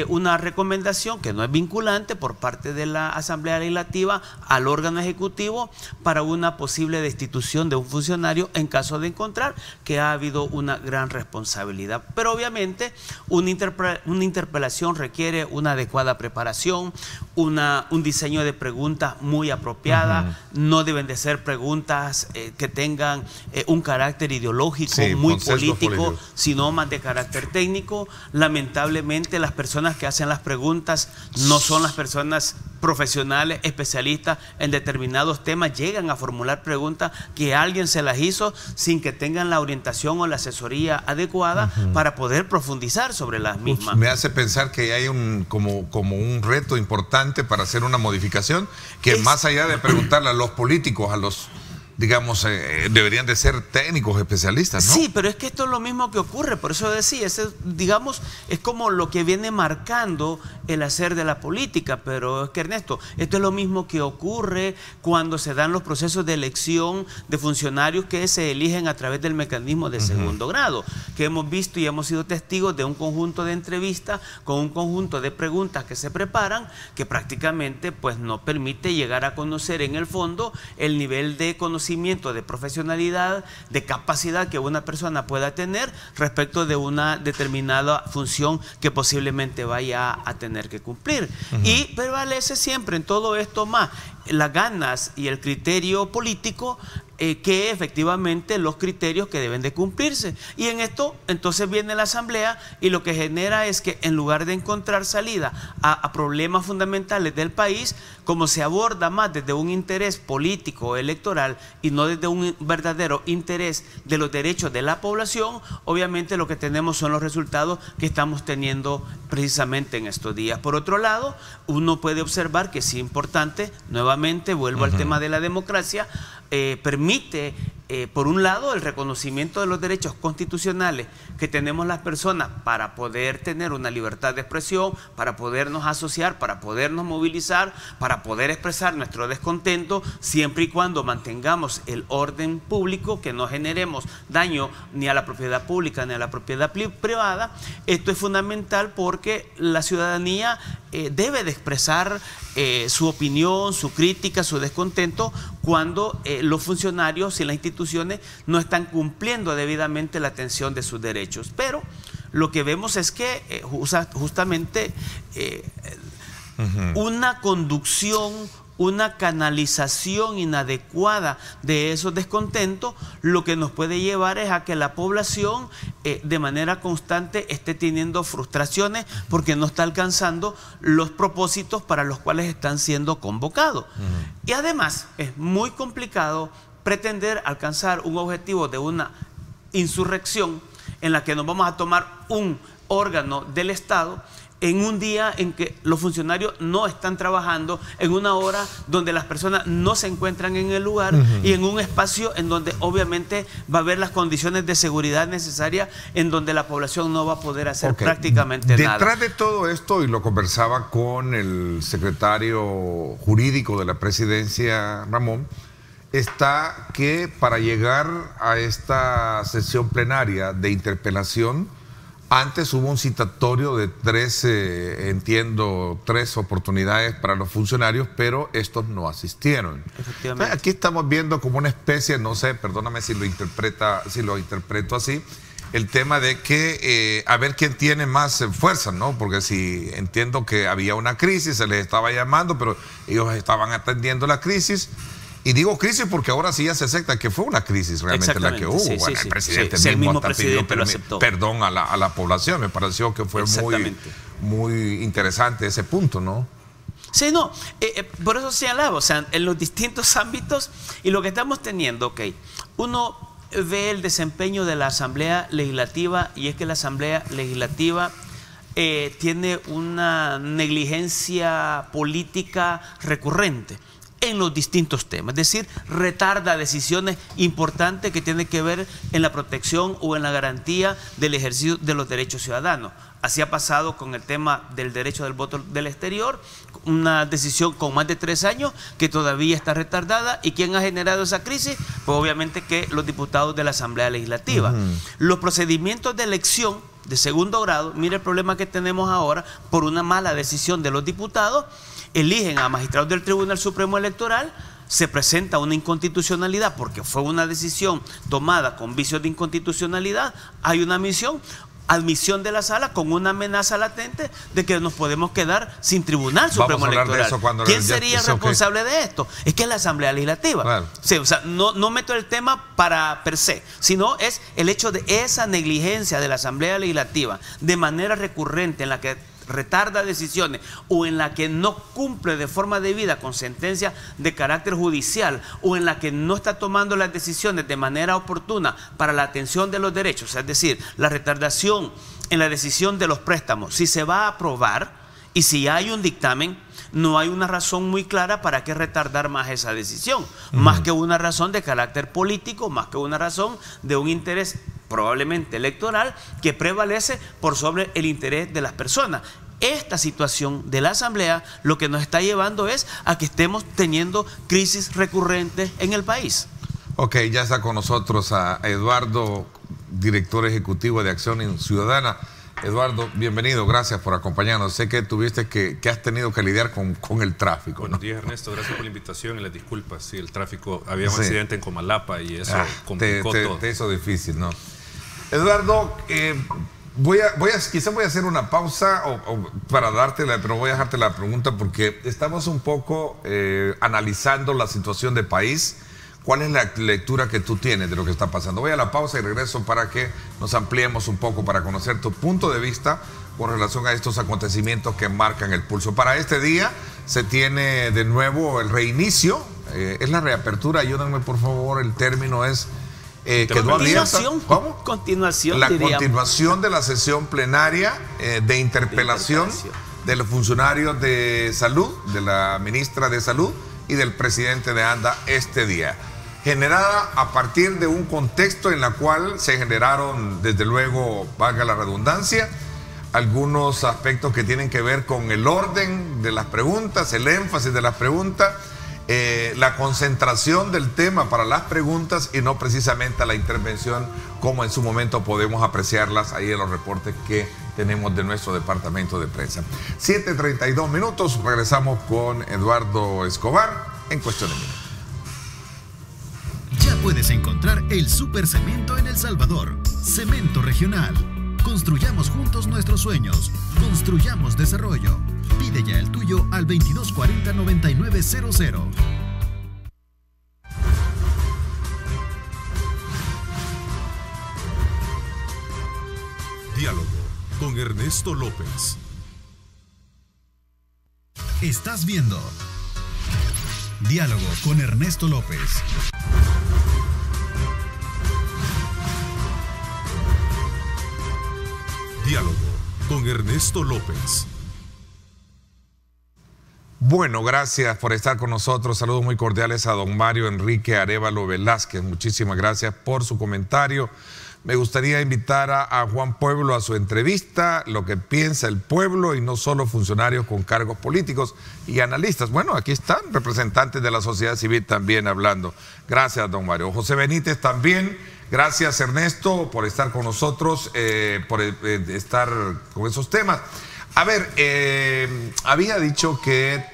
una recomendación que no es vinculante por parte de la Asamblea Legislativa al órgano ejecutivo para una posible destitución de un funcionario en caso de encontrar que ha habido una gran responsabilidad. Pero obviamente una interpelación requiere una adecuada preparación, un diseño de preguntas muy apropiada, no deben de ser preguntas que tengan un carácter ideológico, muy político, sino más de carácter técnico. Lamentablemente las personas que hacen las preguntas no son las personas profesionales, especialistas en determinados temas, llegan a formular preguntas que alguien se las hizo sin que tengan la orientación o la asesoría adecuada para poder profundizar sobre las mismas. Me hace pensar que hay como un reto importante para hacer una modificación, que más allá de preguntarle a los políticos, a los, digamos, deberían de ser técnicos especialistas, ¿no? Sí, pero es que esto es lo mismo que ocurre, por eso decía, digamos, es como lo que viene marcando el hacer de la política, pero es que, Ernesto, esto es lo mismo que ocurre cuando se dan los procesos de elección de funcionarios que se eligen a través del mecanismo de segundo grado, que hemos visto y hemos sido testigos de un conjunto de entrevistas con un conjunto de preguntas que se preparan, que prácticamente pues no permite llegar a conocer en el fondo el nivel de conocimiento, de profesionalidad, de capacidad que una persona pueda tener respecto de una determinada función que posiblemente vaya a tener que cumplir. Y prevalece siempre en todo esto más las ganas y el criterio político que efectivamente los criterios que deben de cumplirse. Y en esto entonces viene la Asamblea y lo que genera es que en lugar de encontrar salida a problemas fundamentales del país, como se aborda más desde un interés político electoral y no desde un verdadero interés de los derechos de la población, obviamente lo que tenemos son los resultados que estamos teniendo precisamente en estos días. Por otro lado, uno puede observar que es importante, nuevamente vuelvo al tema de la democracia, permite, por un lado, el reconocimiento de los derechos constitucionales que tenemos las personas para poder tener una libertad de expresión, para podernos asociar, para podernos movilizar, para poder expresar nuestro descontento, siempre y cuando mantengamos el orden público, que no generemos daño ni a la propiedad pública ni a la propiedad privada. Esto es fundamental porque la ciudadanía debe de expresar su opinión, su crítica, su descontento cuando los funcionarios y las instituciones no están cumpliendo debidamente la atención de sus derechos. Pero lo que vemos es que justamente una conducción, una canalización inadecuada de esos descontentos, lo que nos puede llevar es a que la población de manera constante esté teniendo frustraciones porque no está alcanzando los propósitos para los cuales están siendo convocados. Y además es muy complicado pretender alcanzar un objetivo de una insurrección en la que nos vamos a tomar un órgano del Estado en un día en que los funcionarios no están trabajando, en una hora donde las personas no se encuentran en el lugar y en un espacio en donde obviamente va a haber las condiciones de seguridad necesarias, en donde la población no va a poder hacer prácticamente nada. Detrás de todo esto, y lo conversaba con el secretario jurídico de la presidencia, Ramón, está que para llegar a esta sesión plenaria de interpelación, antes hubo un citatorio de 3 oportunidades para los funcionarios, pero estos no asistieron. Efectivamente. Aquí estamos viendo como una especie, no sé, perdóname si lo interpreto así, el tema de que a ver quién tiene más fuerza, ¿no? Porque si entiendo que había una crisis, se les estaba llamando, pero ellos estaban atendiendo la crisis. Y digo crisis porque ahora sí ya se acepta que fue una crisis realmente la que hubo. Bueno, el presidente mismo pidió perdón a la población. Me pareció que fue muy interesante ese punto, ¿no? Sí, no, por eso señalaba, o sea, en los distintos ámbitos y lo que estamos teniendo, uno ve el desempeño de la Asamblea Legislativa y es que la Asamblea Legislativa tiene una negligencia política recurrente en los distintos temas, es decir, retarda decisiones importantes que tienen que ver en la protección o en la garantía del ejercicio de los derechos ciudadanos. Así ha pasado con el tema del derecho del voto del exterior, una decisión con más de 3 años que todavía está retardada. ¿Y quién ha generado esa crisis? Pues obviamente que los diputados de la Asamblea Legislativa. Los procedimientos de elección de segundo grado, mire el problema que tenemos ahora por una mala decisión de los diputados. Eligen a magistrados del Tribunal Supremo Electoral, se presenta una inconstitucionalidad porque fue una decisión tomada con vicios de inconstitucionalidad, hay una misión, admisión de la sala con una amenaza latente de que nos podemos quedar sin Tribunal Supremo Electoral. ¿Quién sería el responsable de esto? Es que es la Asamblea Legislativa. Claro. Sí, o sea, no meto el tema para per se, sino es el hecho de esa negligencia de la Asamblea Legislativa de manera recurrente en la que retarda decisiones o en la que no cumple de forma debida con sentencias de carácter judicial o en la que no está tomando las decisiones de manera oportuna para la atención de los derechos, es decir, la retardación en la decisión de los préstamos, si se va a aprobar y si hay un dictamen, no hay una razón muy clara para qué retardar más esa decisión, más que una razón de carácter político, más que una razón de un interés probablemente electoral que prevalece por sobre el interés de las personas. Esta situación de la Asamblea lo que nos está llevando es a que estemos teniendo crisis recurrentes en el país. Ok, ya está con nosotros a Eduardo, director ejecutivo de Acción Ciudadana. Eduardo, bienvenido, gracias por acompañarnos. Sé que tuviste que has tenido que lidiar con el tráfico. Buenos días, Ernesto, gracias por la invitación y las disculpas. Sí, el tráfico, había un accidente en Comalapa y eso complicó todo. Te hizo difícil, ¿no? Eduardo, quizás voy a hacer una pausa para dártela, pero voy a dejarte la pregunta porque estamos un poco analizando la situación del país. ¿Cuál es la lectura que tú tienes de lo que está pasando? Voy a la pausa y regreso para que nos ampliemos un poco para conocer tu punto de vista con relación a estos acontecimientos que marcan el pulso. Para este día se tiene de nuevo el reinicio, es la reapertura, ayúdenme por favor, el término es... ¿Cómo? Continuación, la continuación de la sesión plenaria de interpelación de los funcionarios de salud, de la ministra de Salud y del presidente de ANDA este día. Generada a partir de un contexto en el cual se generaron, desde luego, valga la redundancia, algunos aspectos que tienen que ver con el orden de las preguntas, el énfasis de las preguntas, la concentración del tema para las preguntas y no precisamente la intervención como en su momento podemos apreciarlas ahí en los reportes que tenemos de nuestro departamento de prensa. 7:32 minutos, regresamos con Eduardo Escobar en cuestión de minutos. Ya puedes encontrar el Super Cemento en El Salvador. Cemento regional. Construyamos juntos nuestros sueños. Construyamos desarrollo. Pide ya el tuyo al 2240-9900. Diálogo con Ernesto López. Estás viendo Diálogo con Ernesto López. Diálogo con Ernesto López. Bueno, gracias por estar con nosotros. Saludos muy cordiales a don Mario Enrique Arévalo Velázquez. Muchísimas gracias por su comentario. Me gustaría invitar a Juan Pueblo a su entrevista, lo que piensa el pueblo y no solo funcionarios con cargos políticos y analistas. Bueno, aquí están representantes de la sociedad civil también hablando. Gracias, don Mario. José Benítez también. Gracias, Ernesto, por estar con nosotros, por estar con esos temas. A ver, había dicho que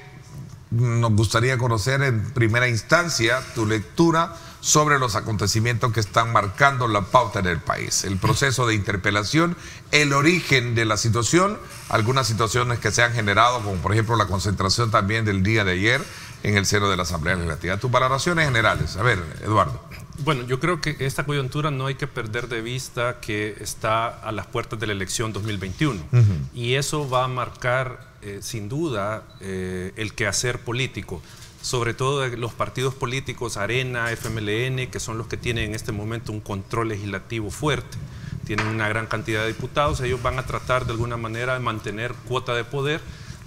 nos gustaría conocer en primera instancia tu lectura sobre los acontecimientos que están marcando la pauta en el país, el proceso de interpelación, el origen de la situación, algunas situaciones que se han generado, como por ejemplo la concentración también del día de ayer en el seno de la Asamblea Legislativa. Tus valoraciones generales. A ver, Eduardo. Bueno, yo creo que esta coyuntura no hay que perder de vista que está a las puertas de la elección 2021 y eso va a marcar sin duda el quehacer político, sobre todo de los partidos políticos Arena, FMLN, que son los que tienen en este momento un control legislativo fuerte, tienen una gran cantidad de diputados. Ellos van a tratar de alguna manera de mantener cuota de poder,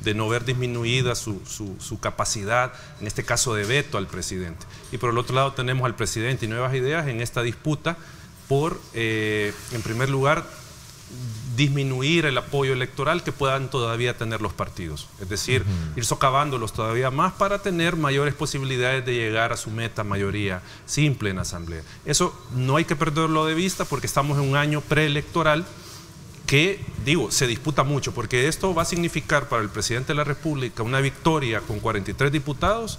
de no ver disminuida su capacidad, en este caso de veto al presidente. Y por el otro lado tenemos al presidente y Nuevas Ideas en esta disputa por, en primer lugar, disminuir el apoyo electoral que puedan todavía tener los partidos. Es decir, ir socavándolos todavía más para tener mayores posibilidades de llegar a su meta mayoría simple en asamblea. Eso no hay que perderlo de vista porque estamos en un año preelectoral que, digo, se disputa mucho, porque esto va a significar para el presidente de la República una victoria con 43 diputados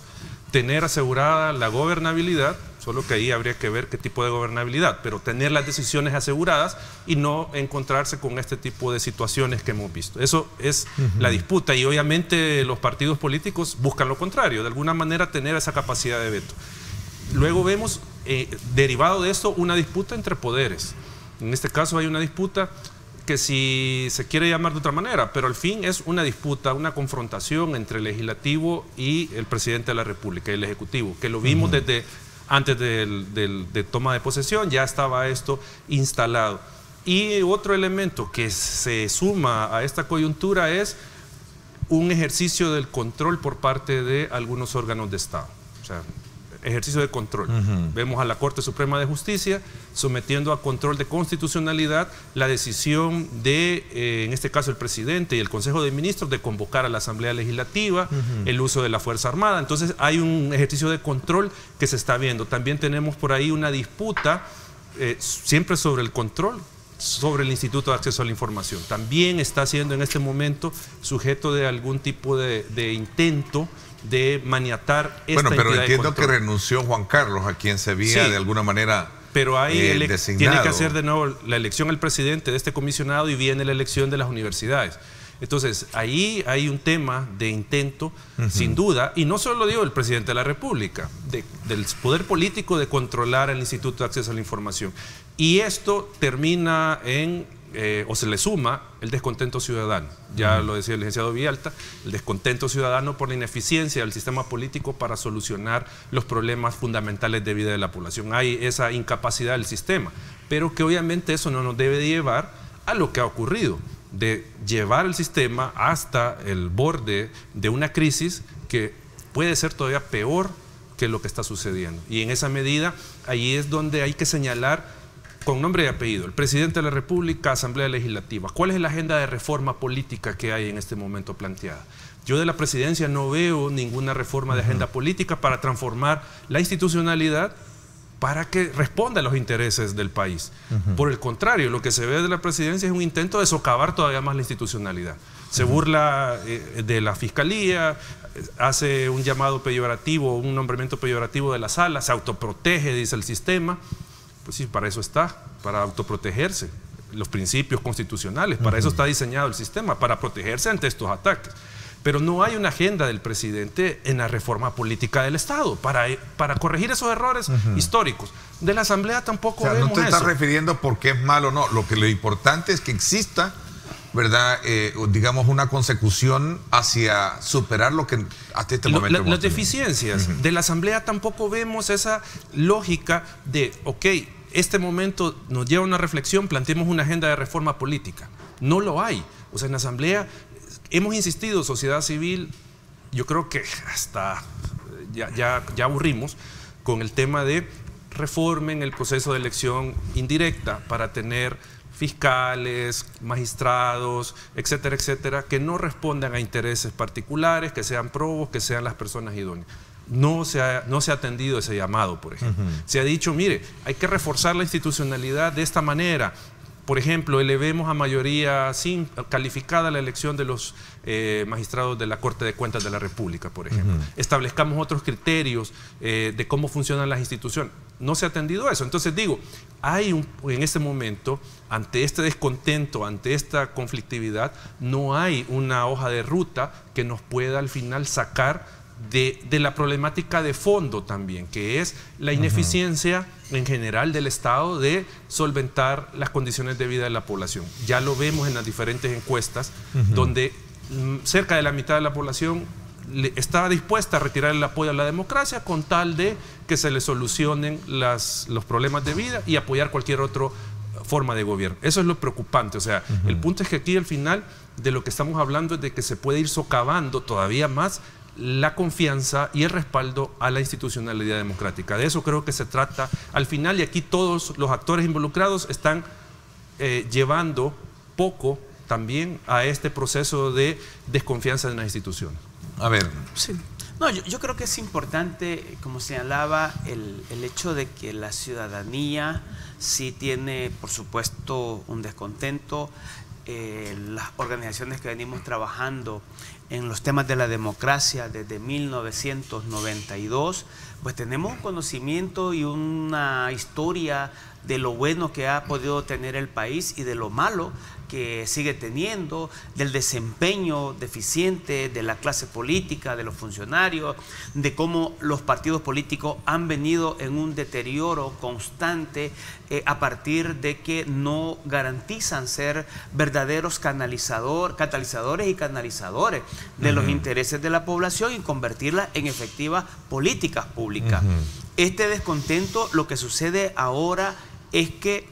tener asegurada la gobernabilidad, solo que ahí habría que ver qué tipo de gobernabilidad, pero tener las decisiones aseguradas y no encontrarse con este tipo de situaciones que hemos visto. Eso es la disputa, y obviamente los partidos políticos buscan lo contrario, de alguna manera tener esa capacidad de veto. Luego vemos, derivado de esto, una disputa entre poderes. En este caso hay una disputa que si se quiere llamar de otra manera, pero al fin es una disputa, una confrontación entre el legislativo y el presidente de la República, el ejecutivo, que lo vimos desde antes de toma de posesión, ya estaba esto instalado. Y otro elemento que se suma a esta coyuntura es un ejercicio del control por parte de algunos órganos de Estado. O sea, ejercicio de control. Vemos a la Corte Suprema de Justicia sometiendo a control de constitucionalidad la decisión de, en este caso, el presidente y el Consejo de Ministros de convocar a la Asamblea Legislativa, el uso de la Fuerza Armada. Entonces hay un ejercicio de control que se está viendo. También tenemos por ahí una disputa siempre sobre el control, sobre el Instituto de Acceso a la Información. También está siendo en este momento sujeto de algún tipo de intento de maniatar esta Bueno, pero entidad entiendo de control. que renunció Juan Carlos, a quien se veía de alguna manera pero ahí designado. tiene que hacer de nuevo la elección del presidente de este comisionado y viene la elección de las universidades. Entonces, ahí hay un tema de intento, sin duda, y no solo lo digo el presidente de la República, del poder político de controlar el Instituto de Acceso a la Información. Y esto termina en, o se le suma, el descontento ciudadano. Ya lo decía el licenciado Villalta, el descontento ciudadano por la ineficiencia del sistema político para solucionar los problemas fundamentales de vida de la población. Hay esa incapacidad del sistema, pero que obviamente eso no nos debe llevar a lo que ha ocurrido, de llevar el sistema hasta el borde de una crisis que puede ser todavía peor que lo que está sucediendo. Y en esa medida, ahí es donde hay que señalar con nombre y apellido, el presidente de la República, Asamblea Legislativa. ¿Cuál es la agenda de reforma política que hay en este momento planteada? Yo de la presidencia no veo ninguna reforma de agenda política para transformar la institucionalidad para que responda a los intereses del país. Por el contrario, lo que se ve de la presidencia es un intento de socavar todavía más la institucionalidad. Se burla de la Fiscalía, hace un llamado peyorativo, un nombramiento peyorativo de la sala, se autoprotege, dice el sistema. Pues sí, para eso está, para autoprotegerse, los principios constitucionales, para eso está diseñado el sistema, para protegerse ante estos ataques. Pero no hay una agenda del presidente en la reforma política del Estado para corregir esos errores históricos. De la Asamblea tampoco vemos no te estás eso. refiriendo porque es malo o no, lo importante es que exista, ¿verdad? Digamos, una consecución hacia superar lo que hasta este momento hemos Las tenido. deficiencias de la Asamblea tampoco vemos esa lógica de, ok, este momento nos lleva a una reflexión, planteemos una agenda de reforma política. No lo hay. O sea, en la Asamblea hemos insistido, sociedad civil, yo creo que hasta ya aburrimos con el tema de reformen el proceso de elección indirecta para tener fiscales, magistrados, etcétera, etcétera, que no respondan a intereses particulares, que sean probos, que sean las personas idóneas. No se ha atendido ese llamado, por ejemplo. Se ha dicho, mire, hay que reforzar la institucionalidad de esta manera. Por ejemplo, elevemos a mayoría calificada la elección de los magistrados de la Corte de Cuentas de la República, por ejemplo. Establezcamos otros criterios de cómo funcionan las instituciones. No se ha atendido eso. Entonces digo, hay en este momento, ante este descontento, ante esta conflictividad, no hay una hoja de ruta que nos pueda al final sacar de la problemática de fondo también, que es la ineficiencia en general del Estado de solventar las condiciones de vida de la población. Ya lo vemos en las diferentes encuestas, donde cerca de la mitad de la población está dispuesta a retirar el apoyo a la democracia con tal de que se le solucionen los problemas de vida y apoyar cualquier otra forma de gobierno. Eso es lo preocupante. O sea, el punto es que aquí al final de lo que estamos hablando es de que se puede ir socavando todavía más la confianza y el respaldo a la institucionalidad democrática. De eso creo que se trata al final, y aquí todos los actores involucrados están llevando poco también a este proceso de desconfianza en las instituciones. A ver. Sí. No, yo creo que es importante, como señalaba, el hecho de que la ciudadanía sí tiene, por supuesto, un descontento. las organizaciones que venimos trabajando en los temas de la democracia desde 1992, pues tenemos un conocimiento y una historia de lo bueno que ha podido tener el país y de lo malo que sigue teniendo, del desempeño deficiente de la clase política, de los funcionarios, de cómo los partidos políticos han venido en un deterioro constante a partir de que no garantizan ser verdaderos catalizadores y canalizadores de los intereses de la población y convertirla en efectivas políticas públicas. Este descontento, lo que sucede ahora es que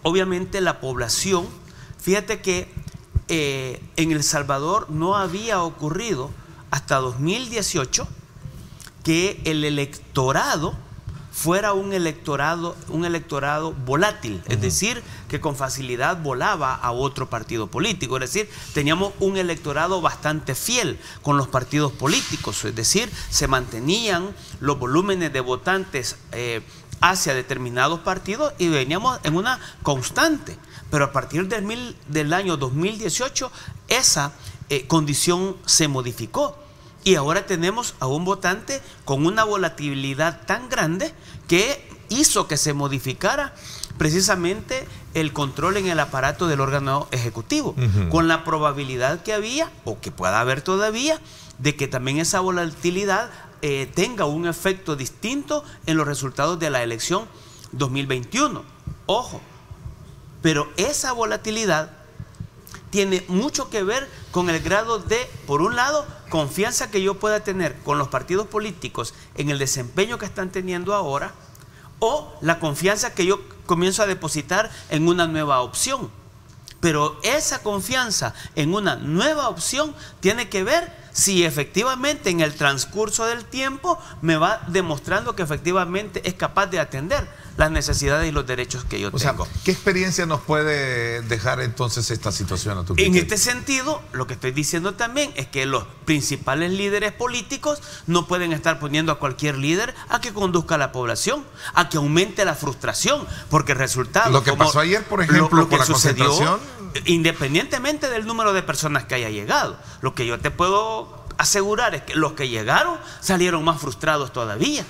obviamente la población, fíjate que en El Salvador no había ocurrido hasta 2018 que el electorado fuera un electorado volátil, es decir, que con facilidad volaba a otro partido político, es decir, teníamos un electorado bastante fiel con los partidos políticos, es decir, se mantenían los volúmenes de votantes hacia determinados partidos y veníamos en una constante. Pero a partir del año 2018 esa condición se modificó y ahora tenemos a un votante con una volatilidad tan grande que hizo que se modificara precisamente el control en el aparato del órgano ejecutivo, con la probabilidad que había o que pueda haber todavía de que también esa volatilidad tenga un efecto distinto en los resultados de la elección 2021. Ojo, pero esa volatilidad tiene mucho que ver con el grado de, por un lado, confianza que yo pueda tener con los partidos políticos en el desempeño que están teniendo ahora, o la confianza que yo comienzo a depositar en una nueva opción. Pero esa confianza en una nueva opción tiene que ver si efectivamente en el transcurso del tiempo me va demostrando que efectivamente es capaz de atender las necesidades y los derechos que yo tengo. O sea, ¿qué experiencia nos puede dejar entonces esta situación a tu criterio? En este sentido, lo que estoy diciendo también es que los principales líderes políticos no pueden estar poniendo a cualquier líder a que conduzca a la población, a que aumente la frustración, porque el resultado... Lo que pasó ayer, por ejemplo, con la concentración... Independientemente del número de personas que haya llegado, lo que yo te puedo asegurar es que los que llegaron salieron más frustrados todavía,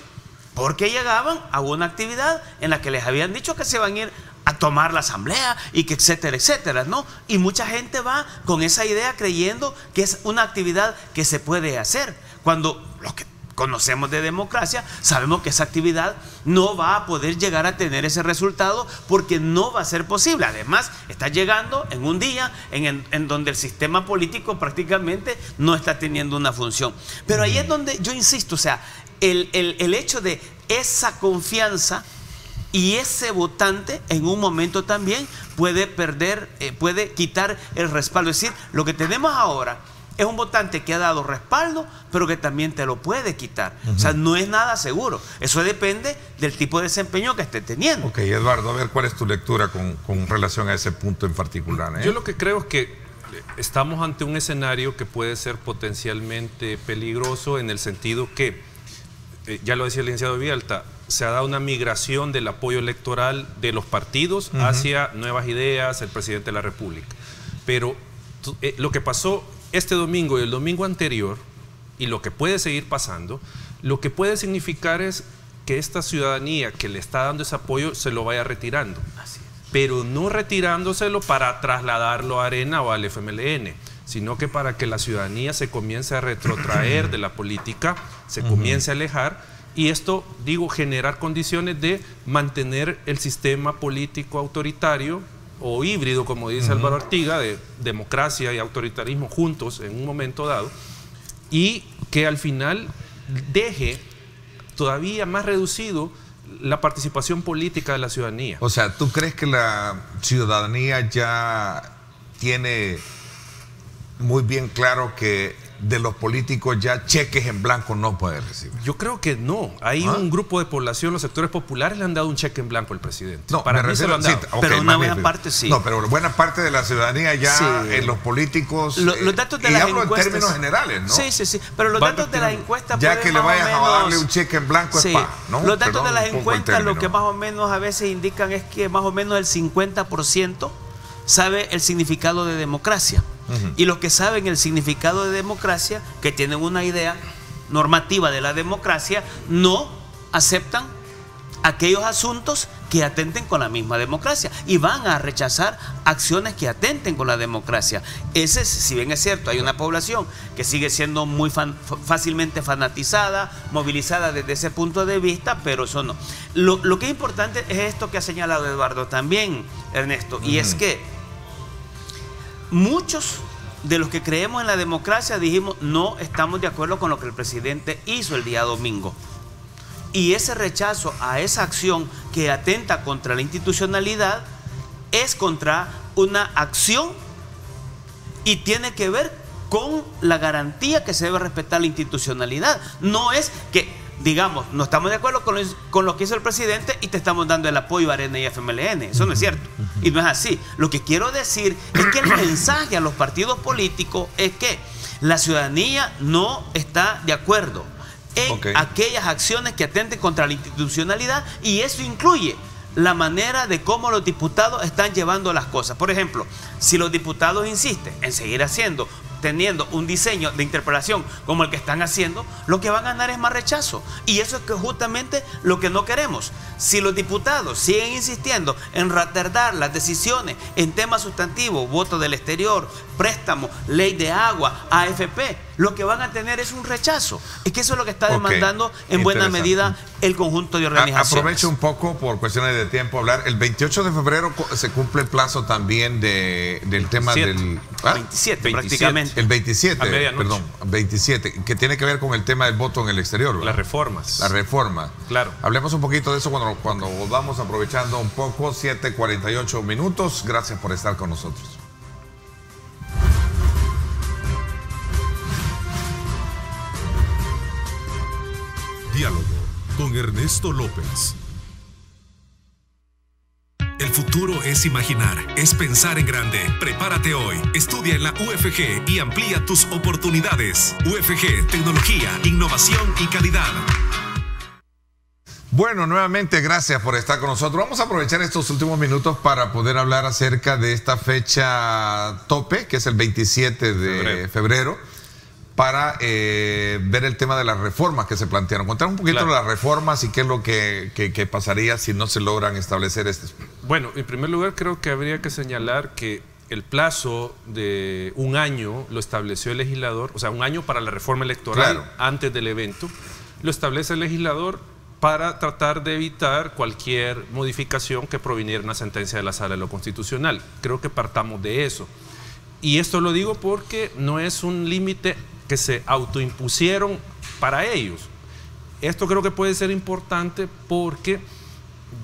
porque llegaban a una actividad en la que les habían dicho que se van a ir a tomar la asamblea y que etcétera, etcétera, ¿no? Y mucha gente va con esa idea creyendo que es una actividad que se puede hacer, cuando los que conocemos de democracia sabemos que esa actividad no va a poder llegar a tener ese resultado porque no va a ser posible. Además, está llegando en un día en donde el sistema político prácticamente no está teniendo una función. Pero ahí es donde yo insisto, o sea, el hecho de esa confianza y ese votante en un momento también puede perder, puede quitar el respaldo. Es decir, lo que tenemos ahora es un votante que ha dado respaldo, pero que también te lo puede quitar. O sea, no es nada seguro. Eso depende del tipo de desempeño que esté teniendo. Ok, Eduardo, a ver, ¿cuál es tu lectura con relación a ese punto en particular? Yo lo que creo es que estamos ante un escenario que puede ser potencialmente peligroso en el sentido que, ya lo decía el licenciado Villalta, se ha dado una migración del apoyo electoral de los partidos hacia nuevas ideas, el presidente de la República. Pero lo que pasó este domingo y el domingo anterior, y lo que puede seguir pasando, lo que puede significar es que esta ciudadanía que le está dando ese apoyo se lo vaya retirando. Así es. Pero no retirándoselo para trasladarlo a Arena o al FMLN, sino que para que la ciudadanía se comience a retrotraer de la política, se comience a alejar, y esto, digo, generar condiciones de mantener el sistema político autoritario o híbrido, como dice Álvaro Artiga, de democracia y autoritarismo juntos en un momento dado, y que al final deje todavía más reducido la participación política de la ciudadanía. O sea, ¿tú crees que la ciudadanía ya tiene muy bien claro que de los políticos ya cheques en blanco no puede recibir? Yo creo que no. Hay un grupo de población, los sectores populares le han dado un cheque en blanco al presidente. No, para mí se lo han dado. Sí, okay, pero una buena parte sí. No, pero buena parte de la ciudadanía ya en los políticos, los datos de y las hablo encuestas, en términos generales, ¿no? Sí, pero los datos de las encuestas ya que le vayas a darle un cheque en blanco es ¿no? Los datos de las encuestas lo que más o menos a veces indican es que más o menos el 50% sabe el significado de democracia. Y los que saben el significado de democracia, que tienen una idea normativa de la democracia, no aceptan aquellos asuntos que atenten con la misma democracia y van a rechazar acciones que atenten con la democracia. Ese, si bien es cierto, hay una población que sigue siendo muy fácilmente fanatizada, movilizada desde ese punto de vista, pero eso no. Lo que es importante es esto que ha señalado Eduardo también, Ernesto, y es que muchos de los que creemos en la democracia dijimos no estamos de acuerdo con lo que el presidente hizo el día domingo. Y ese rechazo a esa acción que atenta contra la institucionalidad es contra una acción y tiene que ver con la garantía que se debe respetar la institucionalidad. No es que, digamos, no estamos de acuerdo con lo que hizo el presidente y te estamos dando el apoyo a Arena y FMLN. Eso no es cierto. Y no es así. Lo que quiero decir es que el mensaje a los partidos políticos es que la ciudadanía no está de acuerdo en aquellas acciones que atenten contra la institucionalidad, y eso incluye la manera de cómo los diputados están llevando las cosas. Por ejemplo, si los diputados insisten en seguir teniendo un diseño de interpelación como el que están haciendo, lo que van a ganar es más rechazo. Y eso es justamente lo que no queremos. Si los diputados siguen insistiendo en retardar las decisiones en temas sustantivos, voto del exterior, préstamo, ley de agua, AFP, lo que van a tener es un rechazo. Es que eso es lo que está demandando en buena medida el conjunto de organizaciones. Aprovecho un poco, por cuestiones de tiempo, hablar. El 28 de febrero se cumple el plazo también del tema del... 27 prácticamente. El 27, perdón, 27, que tiene que ver con el tema del voto en el exterior, ¿verdad? Las reformas. La reforma. Claro. Hablemos un poquito de eso cuando volvamos, aprovechando un poco, 7:48 minutos. Gracias por estar con nosotros. Diálogo con Ernesto López. El futuro es imaginar, es pensar en grande. Prepárate hoy. Estudia en la UFG y amplía tus oportunidades. UFG, tecnología, innovación y calidad. Bueno, nuevamente gracias por estar con nosotros. Vamos a aprovechar estos últimos minutos para poder hablar acerca de esta fecha tope, que es el 27 de febrero, para ver el tema de las reformas que se plantearon. Contar un poquito de las reformas y qué es lo que pasaría si no se logran establecer estas. Bueno, en primer lugar creo que habría que señalar que el plazo de un año lo estableció el legislador, o sea, un año para la reforma electoral antes del evento, lo establece el legislador para tratar de evitar cualquier modificación que proviniera de una sentencia de la Sala de lo Constitucional. Creo que partamos de eso. Y esto lo digo porque no es un límite que se autoimpusieron para ellos. Esto creo que puede ser importante porque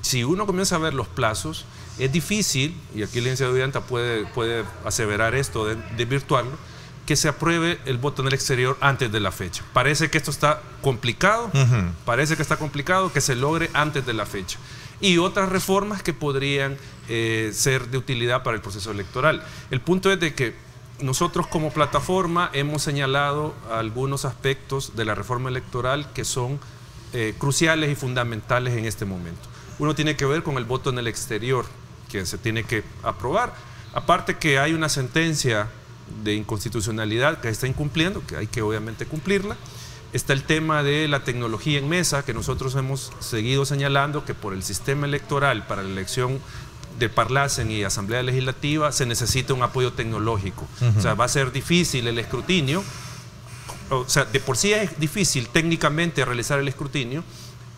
si uno comienza a ver los plazos, es difícil, y aquí la licenciado Vidanta puede aseverar esto, de virtuarlo, que se apruebe el voto en el exterior antes de la fecha. Parece que esto está complicado, parece que está complicado que se logre antes de la fecha. Y otras reformas que podrían ser de utilidad para el proceso electoral. El punto es de que nosotros como plataforma hemos señalado algunos aspectos de la reforma electoral que son cruciales y fundamentales en este momento. Uno tiene que ver con el voto en el exterior, que se tiene que aprobar. Aparte que hay una sentencia de inconstitucionalidad que está incumpliendo, que hay que obviamente cumplirla. Está el tema de la tecnología en mesa, que nosotros hemos seguido señalando que por el sistema electoral para la elección de Parlacen y Asamblea Legislativa se necesita un apoyo tecnológico. O sea, va a ser difícil el escrutinio, o sea, de por sí es difícil técnicamente realizar el escrutinio,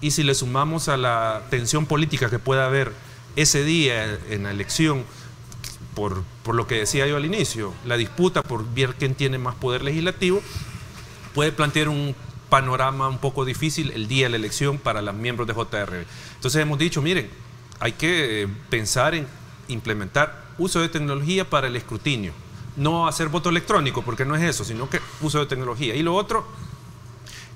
y si le sumamos a la tensión política que pueda haber ese día en la elección, por lo que decía yo al inicio, la disputa por ver quién tiene más poder legislativo, puede plantear un panorama un poco difícil el día de la elección para los miembros de JRB. Entonces hemos dicho, miren, hay que pensar en implementar uso de tecnología para el escrutinio, no hacer voto electrónico, porque no es eso, sino que uso de tecnología. Y lo otro,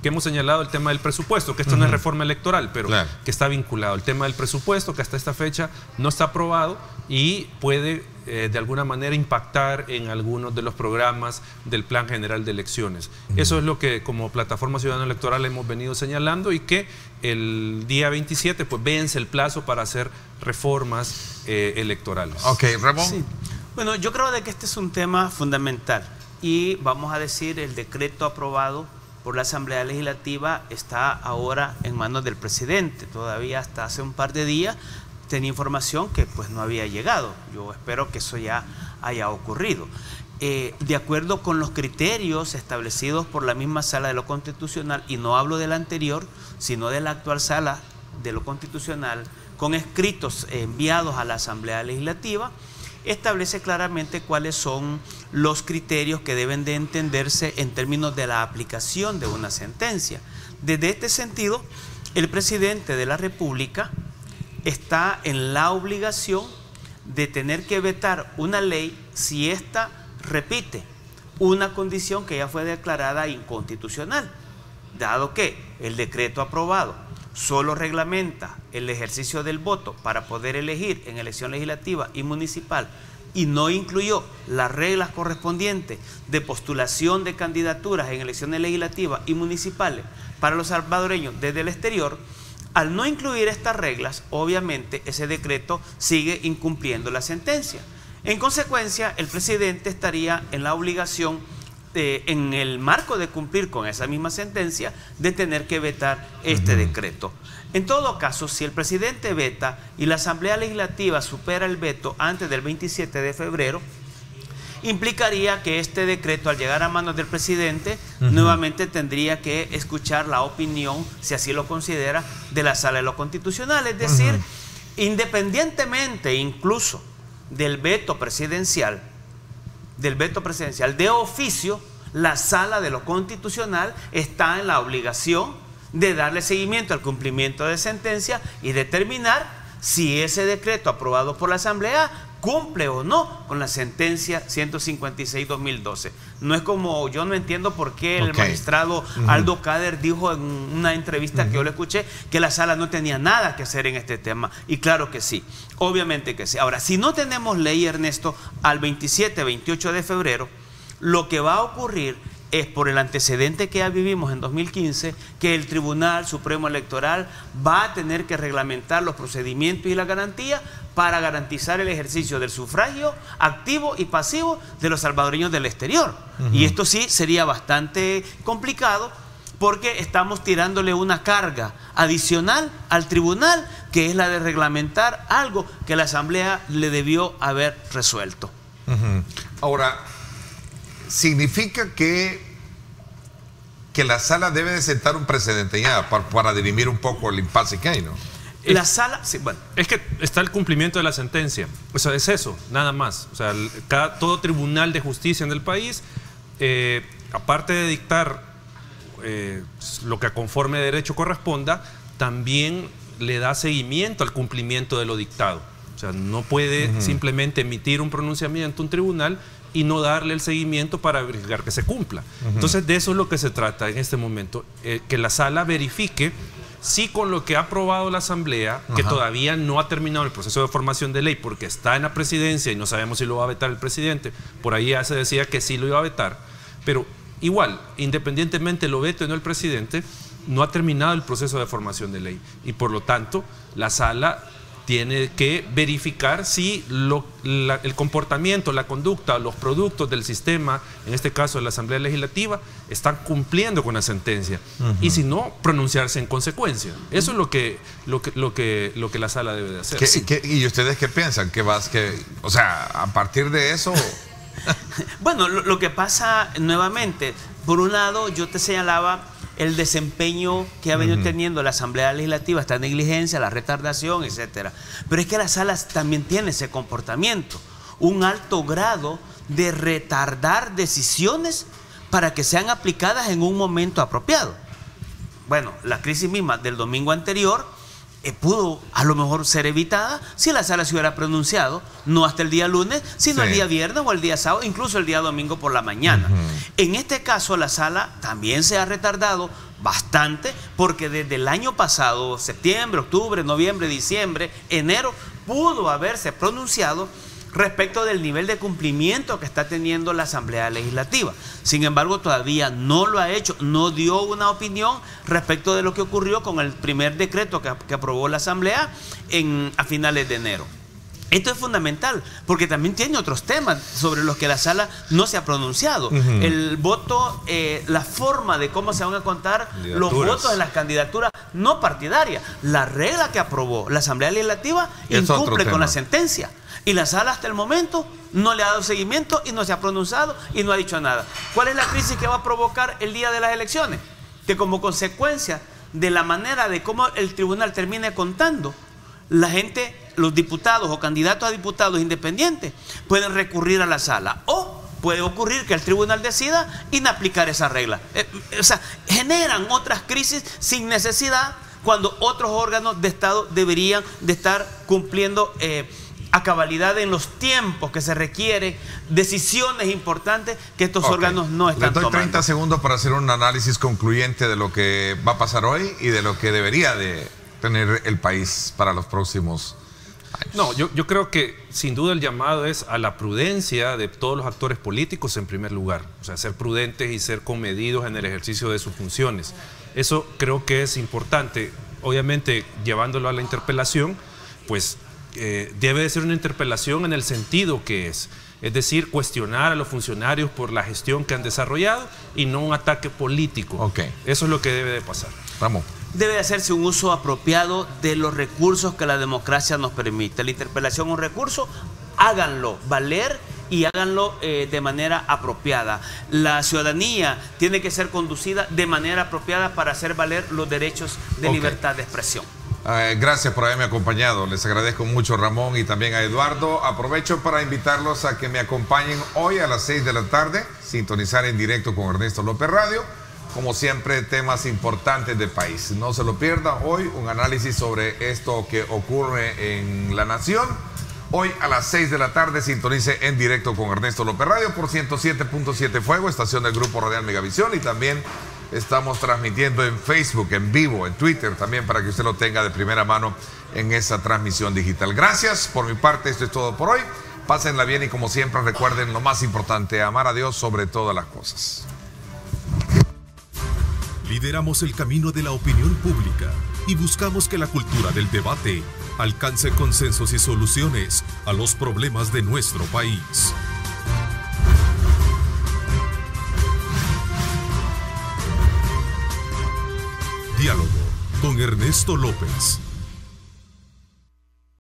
que hemos señalado el tema del presupuesto, que esto no es reforma electoral, pero que está vinculado. El tema del presupuesto, que hasta esta fecha no está aprobado y puede de alguna manera impactar en algunos de los programas del Plan General de Elecciones. Eso es lo que como Plataforma Ciudadana Electoral hemos venido señalando, y que el día 27 pues vence el plazo para hacer reformas electorales. Ok, Ramón. Sí. Bueno, yo creo de que este es un tema fundamental y vamos a decir, el decreto aprobado por la Asamblea Legislativa está ahora en manos del presidente. Todavía hasta hace un par de días tenía información que pues no había llegado. Yo espero que eso ya haya ocurrido. De acuerdo con los criterios establecidos por la misma Sala de lo Constitucional, y no hablo de la anterior, sino de la actual Sala de lo Constitucional, con escritos enviados a la Asamblea Legislativa, establece claramente cuáles son los criterios que deben de entenderse en términos de la aplicación de una sentencia. Desde este sentido, el presidente de la República está en la obligación de tener que vetar una ley si ésta repite una condición que ya fue declarada inconstitucional, dado que el decreto aprobado solo reglamenta el ejercicio del voto para poder elegir en elección legislativa y municipal y no incluyó las reglas correspondientes de postulación de candidaturas en elecciones legislativas y municipales para los salvadoreños desde el exterior. Al no incluir estas reglas, obviamente ese decreto sigue incumpliendo la sentencia. En consecuencia, el presidente estaría en la obligación, en el marco de cumplir con esa misma sentencia, de tener que vetar este decreto. En todo caso, si el presidente veta y la Asamblea Legislativa supera el veto antes del 27 de febrero, implicaría que este decreto, al llegar a manos del presidente, nuevamente tendría que escuchar la opinión, si así lo considera, de la Sala de lo Constitucional. Es decir, independientemente incluso del veto presidencial, de oficio, la Sala de lo Constitucional está en la obligación de darle seguimiento al cumplimiento de sentencia y determinar si ese decreto aprobado por la Asamblea cumple o no con la sentencia 156-2012. No es como, yo no entiendo por qué el magistrado Aldo Cader dijo en una entrevista que yo le escuché que la sala no tenía nada que hacer en este tema. Y claro que sí, obviamente que sí. Ahora, si no tenemos ley, Ernesto, al 27-28 de febrero, lo que va a ocurrir es, por el antecedente que ya vivimos en 2015, que el Tribunal Supremo Electoral va a tener que reglamentar los procedimientos y las garantías para garantizar el ejercicio del sufragio activo y pasivo de los salvadoreños del exterior. Y esto sí sería bastante complicado porque estamos tirándole una carga adicional al tribunal, que es la de reglamentar algo que la Asamblea le debió haber resuelto. Ahora, significa que la sala debe de sentar un precedente ya para dirimir un poco el impasse que hay, ¿no? La sala, sí, bueno. Es que está el cumplimiento de la sentencia. O sea, es eso, nada más. O sea, todo tribunal de justicia en el país, aparte de dictar lo que conforme de derecho corresponda, también le da seguimiento al cumplimiento de lo dictado. O sea, no puede simplemente emitir un pronunciamiento un tribunal y no darle el seguimiento para verificar que se cumpla. Entonces, de eso es lo que se trata en este momento, que la sala verifique si con lo que ha aprobado la Asamblea, que todavía no ha terminado el proceso de formación de ley porque está en la presidencia y no sabemos si lo va a vetar el presidente, por ahí ya se decía que sí lo iba a vetar, pero igual, independientemente lo vete o no el presidente, no ha terminado el proceso de formación de ley y por lo tanto la sala tiene que verificar si el comportamiento, la conducta, los productos del sistema, en este caso de la Asamblea Legislativa, están cumpliendo con la sentencia. Y si no, pronunciarse en consecuencia. Eso es lo que la sala debe de hacer. ¿Y ustedes qué piensan? O sea, a partir de eso... Bueno, lo que pasa nuevamente, por un lado, yo te señalaba el desempeño que ha venido teniendo la Asamblea Legislativa, esta negligencia, la retardación, etcétera. Pero es que la sala también tiene ese comportamiento, un alto grado de retardar decisiones para que sean aplicadas en un momento apropiado. Bueno, la crisis misma del domingo anterior pudo a lo mejor ser evitada si la sala se hubiera pronunciado, no hasta el día lunes, sino el día viernes o el día sábado, incluso el día domingo por la mañana. En este caso la sala también se ha retardado bastante porque desde el año pasado, septiembre, octubre, noviembre, diciembre, enero, pudo haberse pronunciado respecto del nivel de cumplimiento que está teniendo la Asamblea Legislativa. Sin embargo, todavía no lo ha hecho, no dio una opinión respecto de lo que ocurrió con el primer decreto que aprobó la Asamblea a finales de enero. Esto es fundamental, porque también tiene otros temas sobre los que la sala no se ha pronunciado. El voto, la forma de cómo se van a contar los votos en las candidaturas no partidarias. La regla que aprobó la Asamblea Legislativa incumple con la sentencia. Y la sala hasta el momento no le ha dado seguimiento y no se ha pronunciado y no ha dicho nada. ¿Cuál es la crisis que va a provocar el día de las elecciones? Que como consecuencia de la manera de cómo el tribunal termine contando, la gente, los diputados o candidatos a diputados independientes pueden recurrir a la sala, o puede ocurrir que el tribunal decida inaplicar esa regla. O sea, generan otras crisis sin necesidad, cuando otros órganos de Estado deberían de estar cumpliendo a cabalidad en los tiempos que se requiere, decisiones importantes que estos órganos no están tomando. 30 segundos para hacer un análisis concluyente de lo que va a pasar hoy y de lo que debería de tener el país para los próximos años. No, yo creo que sin duda el llamado es a la prudencia de todos los actores políticos en primer lugar. O sea, ser prudentes y ser comedidos en el ejercicio de sus funciones. Eso creo que es importante. Obviamente, llevándolo a la interpelación, pues debe de ser una interpelación en el sentido que es decir, cuestionar a los funcionarios por la gestión que han desarrollado y no un ataque político. Eso es lo que debe de pasar. Ramón. Debe de hacerse un uso apropiado de los recursos que la democracia nos permite. La interpelación es un recurso, háganlo valer y háganlo de manera apropiada. La ciudadanía tiene que ser conducida de manera apropiada para hacer valer los derechos de libertad de expresión. Gracias por haberme acompañado. Les agradezco mucho, Ramón, y también a Eduardo. Aprovecho para invitarlos a que me acompañen hoy a las 6 de la tarde, sintonizar en directo con Ernesto López Radio. Como siempre, temas importantes del país. No se lo pierdan. Hoy un análisis sobre esto que ocurre en la nación. Hoy a las 6 de la tarde sintonice en directo con Ernesto López Radio por 107.7 Fuego, estación del Grupo Radial Megavisión, y también estamos transmitiendo en Facebook, en vivo, en Twitter también, para que usted lo tenga de primera mano en esa transmisión digital. Gracias. Por mi parte, esto es todo por hoy. Pásenla bien y, como siempre, recuerden lo más importante: amar a Dios sobre todas las cosas. Lideramos el camino de la opinión pública y buscamos que la cultura del debate alcance consensos y soluciones a los problemas de nuestro país. Diálogo con Ernesto López.